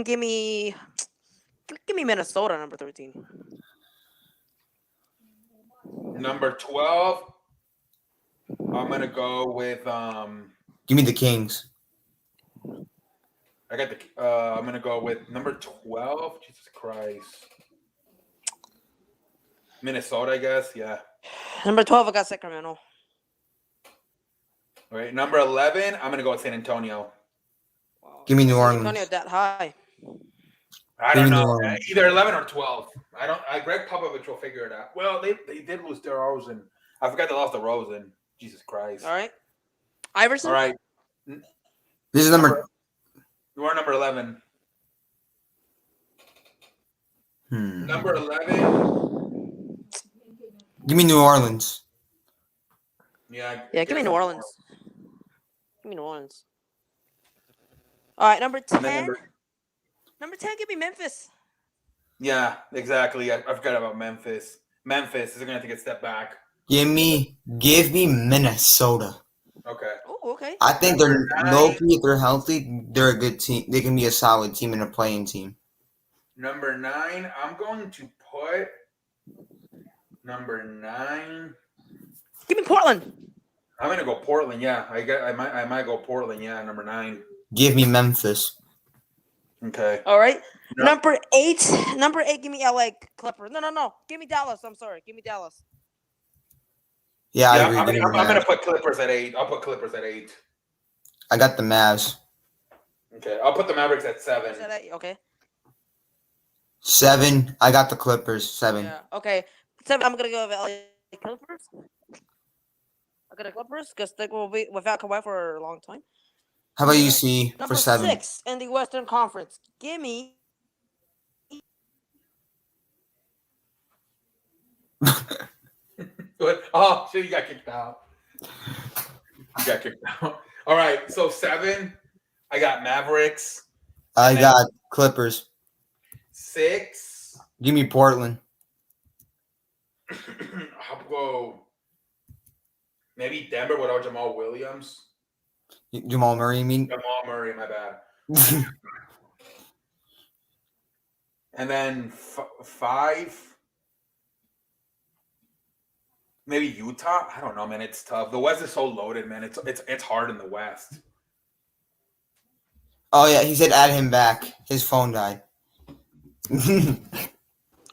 Speaker 4: give me Minnesota, number 13.
Speaker 1: Number 12, I'm going to go with
Speaker 2: Give me the Kings.
Speaker 1: I got the. I'm gonna go with number 12. Jesus Christ. Minnesota, I guess. Yeah.
Speaker 4: Number 12, I got Sacramento.
Speaker 1: All right. Number 11. I'm gonna go with San Antonio.
Speaker 4: Wow.
Speaker 2: Give me New
Speaker 4: San Antonio
Speaker 2: Orleans.
Speaker 4: that high.
Speaker 1: I
Speaker 2: Give
Speaker 1: don't
Speaker 2: me New
Speaker 1: know.
Speaker 2: Orleans.
Speaker 1: Either 11 or 12. I don't. Greg Popovich will figure it out. Well, they did lose DeRozan. I forgot they lost DeRozan. Jesus Christ.
Speaker 4: All right. Iverson?
Speaker 1: All right.
Speaker 2: This is number.
Speaker 1: You are number 11. Number 11.
Speaker 2: Give me New Orleans.
Speaker 1: Yeah.
Speaker 4: Yeah, give me New Orleans. Give me New Orleans. All right, number 10. Number 10, give me Memphis.
Speaker 1: Yeah, exactly. I forgot about Memphis. Memphis is going to take a step back.
Speaker 2: Give me Minnesota.
Speaker 1: Okay.
Speaker 4: Oh, okay.
Speaker 2: I think they're
Speaker 1: Number
Speaker 2: low
Speaker 1: 9.
Speaker 2: key. If they're healthy, they're a good team. They can be a solid team and a playing team.
Speaker 1: Number 9. I'm going to put number 9.
Speaker 4: Give me Portland.
Speaker 1: I'm going to go Portland. Yeah, I might go Portland. Yeah, number 9.
Speaker 2: Give me Memphis.
Speaker 1: Okay.
Speaker 4: All right.
Speaker 1: No.
Speaker 4: Number 8. Number 8, give me LA Clippers. No. Give me Dallas. I'm sorry. Give me Dallas.
Speaker 2: Yeah, I
Speaker 1: Yeah,
Speaker 2: agree.
Speaker 1: I'm
Speaker 2: Give me
Speaker 1: going to
Speaker 2: Mavs.
Speaker 1: put Clippers at 8. I'll put Clippers at 8.
Speaker 2: I got the Mavs.
Speaker 1: Okay. I'll put the Mavericks at 7.
Speaker 4: Is that 8? Okay.
Speaker 2: 7. I got the Clippers. 7.
Speaker 4: Yeah. Okay. 7. I'm gonna go with LA Clippers. I got the Clippers because they will be without Kawhi for a long time.
Speaker 2: How about you, C,
Speaker 4: Number
Speaker 2: for 7?
Speaker 4: 6 in the Western Conference. Give me.
Speaker 1: Good. Oh, shit, you got kicked out. You got kicked out. All right. So 7, I got Mavericks.
Speaker 2: I got Clippers.
Speaker 1: 6,
Speaker 2: Give me Portland.
Speaker 1: I'll go maybe Denver without Jamal Williams.
Speaker 2: Jamal Murray, you mean?
Speaker 1: Jamal Murray, my bad. And then 5, maybe Utah. I don't know, man. It's tough. The West is so loaded, man. It's hard in the West.
Speaker 2: Oh, yeah, he said add him back. His phone died.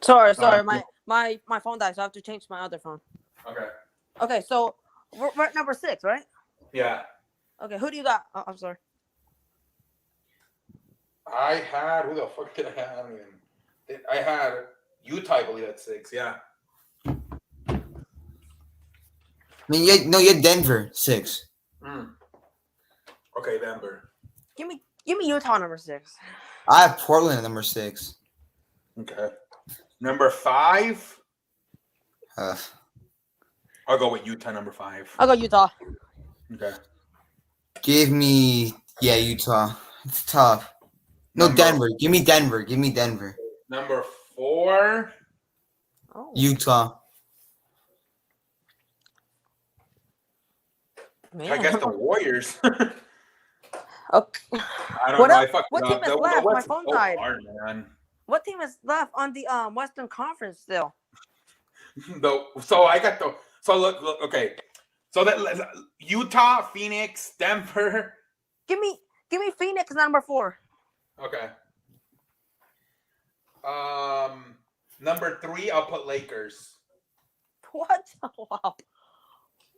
Speaker 4: Sorry. My phone died, so I have to change my other phone.
Speaker 1: Okay.
Speaker 4: Okay, so we're at number 6, right?
Speaker 1: Yeah.
Speaker 4: Okay, who do you got? Oh, I'm sorry.
Speaker 1: I had who the fuck did I have? I don't even. I had Utah, I believe, at 6. Yeah.
Speaker 2: I mean, you had Denver, 6.
Speaker 1: Okay, Denver.
Speaker 4: Give me Utah number 6.
Speaker 2: I have Portland at number 6.
Speaker 1: Okay. Number 5. I'll go with Utah, number 5.
Speaker 4: I'll go Utah.
Speaker 1: Okay.
Speaker 2: Give me, Utah. It's tough. No,
Speaker 1: Number-
Speaker 2: Denver. Give me Denver. Give me Denver.
Speaker 1: Number 4.
Speaker 4: Oh,
Speaker 2: Utah.
Speaker 4: man.
Speaker 1: I guess the Warriors.
Speaker 4: Okay.
Speaker 1: I don't
Speaker 4: What
Speaker 1: know.
Speaker 4: up?
Speaker 1: I fucked
Speaker 4: What
Speaker 1: it
Speaker 4: team
Speaker 1: up.
Speaker 4: is
Speaker 1: The
Speaker 4: left?
Speaker 1: West
Speaker 4: My
Speaker 1: is
Speaker 4: phone
Speaker 1: so
Speaker 4: died.
Speaker 1: hard, man.
Speaker 4: What team is left on the Western Conference still?
Speaker 1: So I got the. So look. Okay. So that Utah, Phoenix, Denver.
Speaker 4: Give me Phoenix number 4.
Speaker 1: Okay. Number 3, I'll put Lakers.
Speaker 4: What? Wow.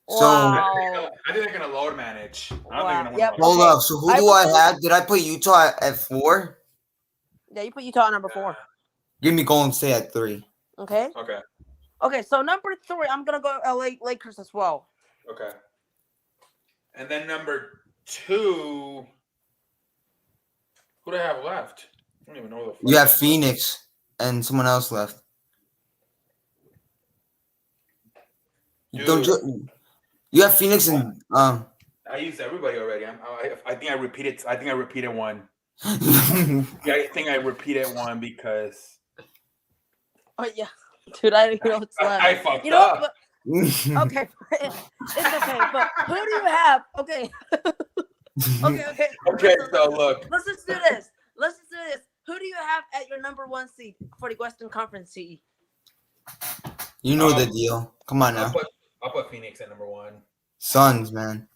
Speaker 2: So-
Speaker 4: Wow.
Speaker 1: I think they're gonna load manage. I don't
Speaker 4: Wow.
Speaker 1: think they're gonna win.
Speaker 4: Yep.
Speaker 1: the
Speaker 2: Hold
Speaker 1: load.
Speaker 2: up. So who do I have? Did I put Utah at 4?
Speaker 4: Yeah, you put Utah at number 4.
Speaker 2: Give me Golden State at 3.
Speaker 4: Okay.
Speaker 1: Okay.
Speaker 4: Okay. So number 3, I'm gonna go LA Lakers as well.
Speaker 1: Okay. And then number 2, who do I have left? I don't even know who the fuck.
Speaker 2: You have Phoenix and someone else left.
Speaker 1: Dude.
Speaker 2: Don't you have Phoenix and
Speaker 1: I used everybody already. I think I repeated. I think I repeated one. Yeah, I think I repeated one because
Speaker 4: Oh yeah, dude, I don't know what's left.
Speaker 1: I fucked
Speaker 4: You know,
Speaker 1: up.
Speaker 4: but, okay, it's okay. But who do you have? Okay, okay.
Speaker 1: Okay, so look.
Speaker 4: Let's just do this. Who do you have at your number 1 seed for the Western Conference CE?
Speaker 2: You know the deal. Come on now.
Speaker 1: I'll put Phoenix at number 1.
Speaker 2: Suns, man.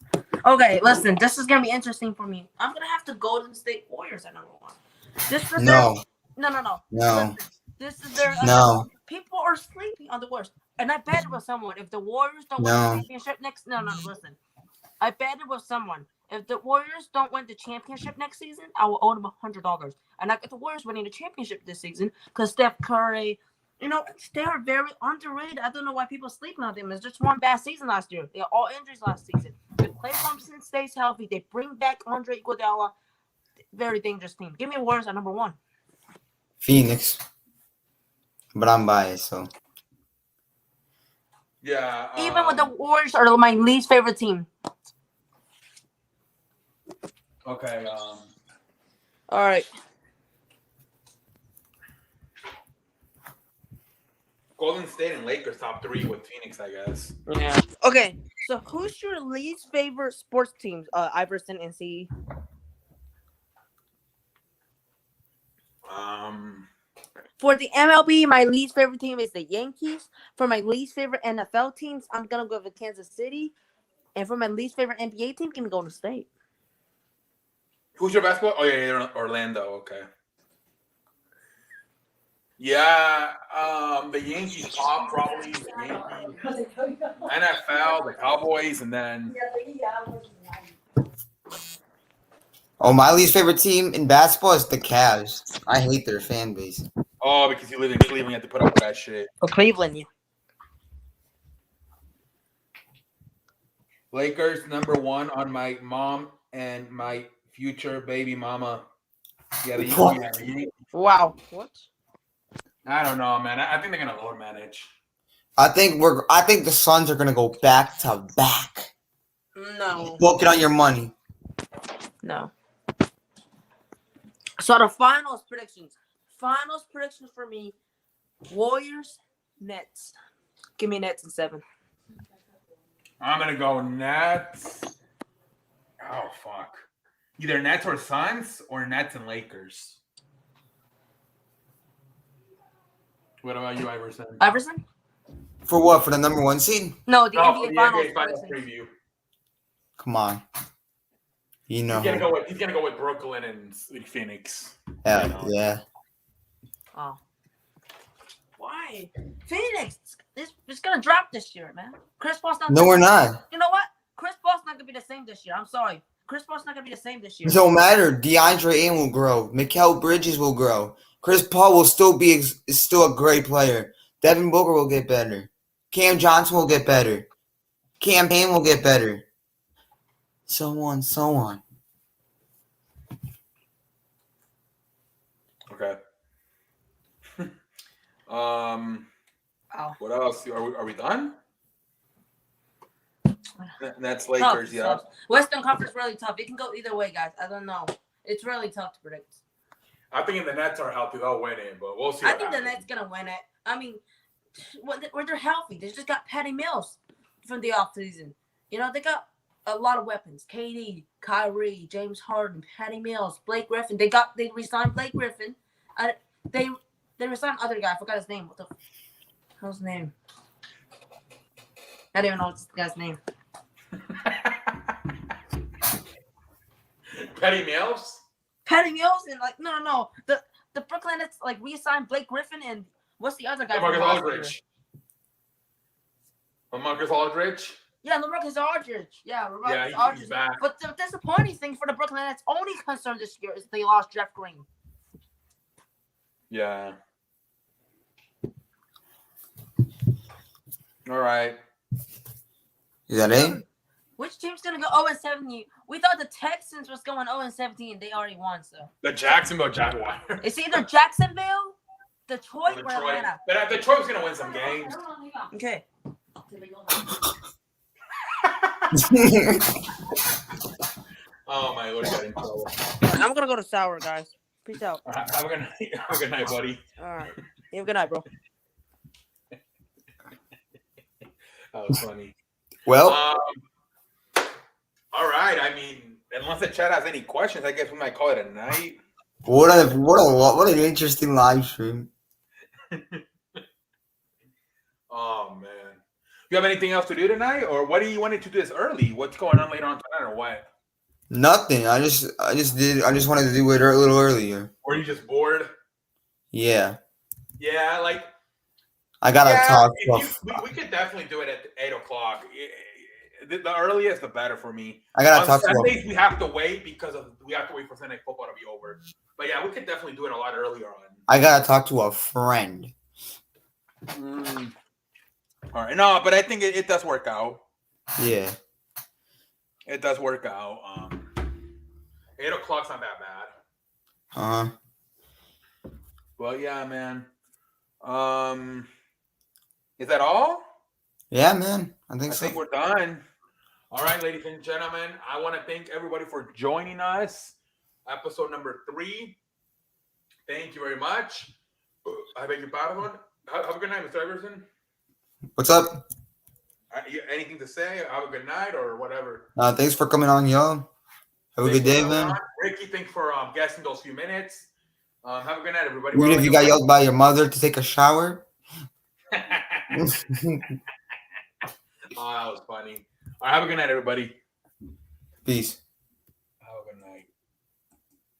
Speaker 4: Okay, listen. This is gonna be interesting for me. I'm gonna have the Golden State Warriors at number one. This is
Speaker 2: No,
Speaker 4: no.
Speaker 2: no,
Speaker 4: Listen, this is their.
Speaker 2: no,
Speaker 4: People are sleeping on the Warriors, and I bet it with someone. If the Warriors don't win
Speaker 2: No.
Speaker 4: the championship next, no. Listen, I bet it with someone. If the Warriors don't win the championship next season, I will owe them $100. And I get the Warriors winning the championship this season because Steph Curry, they are very underrated. I don't know why people sleeping on them. It's just one bad season last year. They had all injuries last season. If Klay Thompson stays healthy, they bring back Andre Iguodala. Very dangerous team. Give me Warriors at number one.
Speaker 2: Phoenix. But I'm biased, so.
Speaker 1: Yeah.
Speaker 4: Even with the Warriors are my least favorite team.
Speaker 1: Okay.
Speaker 4: All right.
Speaker 1: Golden State and Lakers top 3 with Phoenix, I guess.
Speaker 4: Yeah. Okay. So who's your least favorite sports teams? Iverson and C. For the MLB, my least favorite team is the Yankees. For my least favorite NFL teams, I'm gonna go with Kansas City. And for my least favorite NBA team, I'm gonna go to State.
Speaker 1: Who's your basketball? Oh yeah, Orlando. Okay. Yeah, the Yankees top probably. The Yankees, NFL, the Cowboys, and then
Speaker 2: Oh, my least favorite team in basketball is the Cavs. I hate their fan base.
Speaker 1: because you live in Cleveland, you have to put up with that shit.
Speaker 4: For Cleveland, yeah.
Speaker 1: Lakers number 1 on my mom and my future baby mama. Yeah, the
Speaker 2: What?
Speaker 1: Yankees.
Speaker 4: Wow. What?
Speaker 1: I don't know, man. I think they're gonna load manage.
Speaker 2: I think the Suns are gonna go back to back.
Speaker 4: No.
Speaker 2: Book it on your money.
Speaker 4: No. So the finals predictions. Finals predictions for me: Warriors, Nets. Give me Nets in 7.
Speaker 1: I'm gonna go Nets. Oh fuck. Either Nets or Suns or Nets and Lakers. What about you, Iverson?
Speaker 4: Iverson?
Speaker 2: For what? For the number 1 seed?
Speaker 4: No, the
Speaker 1: No,
Speaker 4: NBA
Speaker 1: the
Speaker 4: finals
Speaker 1: NBA Finals
Speaker 4: predictions.
Speaker 1: preview.
Speaker 2: Come on. You know.
Speaker 1: He's gonna go with Brooklyn and Phoenix.
Speaker 2: Yeah.
Speaker 4: Oh. Why? Phoenix it's gonna drop this year, man. Chris Paul's not.
Speaker 2: No, we're not.
Speaker 4: You know what? Chris Paul's not gonna be the same this year. I'm sorry. Chris Paul's not gonna be the same this year.
Speaker 2: It don't matter. DeAndre Ayton will grow. Mikal Bridges will grow. Chris Paul will still be is still a great player. Devin Booker will get better. Cam Johnson will get better. Cam Payne will get better. So on.
Speaker 1: Okay.
Speaker 4: Wow.
Speaker 1: What else? Are we done? Nets, Lakers, yeah.
Speaker 4: Tough. Western Conference really tough. It can go either way, guys. I don't know. It's really tough to predict.
Speaker 1: I think if the Nets are healthy, they'll win it, but we'll see.
Speaker 4: I think the Nets gonna win it. I mean, when they're healthy, they just got Patty Mills from the offseason. They got a lot of weapons. KD, Kyrie, James Harden, Patty Mills, Blake Griffin. They re-signed Blake Griffin. They re-signed other guy. I forgot his name. What the hell's his name? I don't even know what's the guy's name.
Speaker 1: Patty Mills?
Speaker 4: Patty Mills and no. The Brooklyn Nets re-signed Blake Griffin and what's the other guy?
Speaker 1: Marcus Aldridge. Marcus Aldridge?
Speaker 4: Yeah, LaMarcus Aldridge. Yeah, LaMarcus
Speaker 1: he's
Speaker 4: Aldridge.
Speaker 1: back.
Speaker 4: But the disappointing thing for the Brooklyn Nets' only concern this year is they lost Jeff Green.
Speaker 1: Yeah. All right.
Speaker 2: Is that it?
Speaker 4: Which team's gonna go 0-17? We thought the Texans was going 0-17. They already won, so
Speaker 1: The Jacksonville Jaguars.
Speaker 4: it's either Jacksonville, Detroit, or Atlanta.
Speaker 1: But Detroit's going to win some games.
Speaker 4: Okay.
Speaker 1: Oh, my Lord, got in trouble.
Speaker 4: I'm gonna go to sour, guys. Peace out.
Speaker 1: All right, have a good night, buddy.
Speaker 4: All right. You have a good night, bro.
Speaker 1: That was funny.
Speaker 2: Well,
Speaker 1: all right. I mean, unless the chat has any questions, I guess we might call it a night.
Speaker 2: what an interesting live stream.
Speaker 1: Oh man. You have anything else to do tonight, or what do you wanted to do this early? What's going on later on tonight, or what?
Speaker 2: Nothing. I just wanted to do it a little earlier.
Speaker 1: Or are you just bored?
Speaker 2: Yeah.
Speaker 1: Yeah, like
Speaker 2: I gotta talk.
Speaker 1: we could definitely do it at 8:00. The earliest, the better for me.
Speaker 2: I gotta
Speaker 1: On
Speaker 2: talk
Speaker 1: Sundays, we have to wait we have to wait for Sunday football to be over. But yeah, we could definitely do it a lot earlier on.
Speaker 2: I gotta talk to a friend.
Speaker 1: All right, no, but I think it does work out.
Speaker 2: Yeah.
Speaker 1: It does work out. 8:00's not that bad.
Speaker 2: Uh-huh.
Speaker 1: Well, yeah, man. Is that all?
Speaker 2: Yeah, man. I
Speaker 1: I
Speaker 2: think so.
Speaker 1: think we're done. All right, ladies and gentlemen, I want to thank everybody for joining us. Episode number 3. Thank you very much. I beg your pardon. Have a good night, Mr. Iverson.
Speaker 2: What's up?
Speaker 1: Anything to say? Have a good night or whatever.
Speaker 2: Thanks for coming on, yo. Have a good day, man.
Speaker 1: Ricky, thanks for guessing those few minutes. Have a good night, everybody.
Speaker 2: Even if you got yelled by your mother to take a shower.
Speaker 1: Oh, that was funny. All right, have a good night, everybody.
Speaker 2: Peace.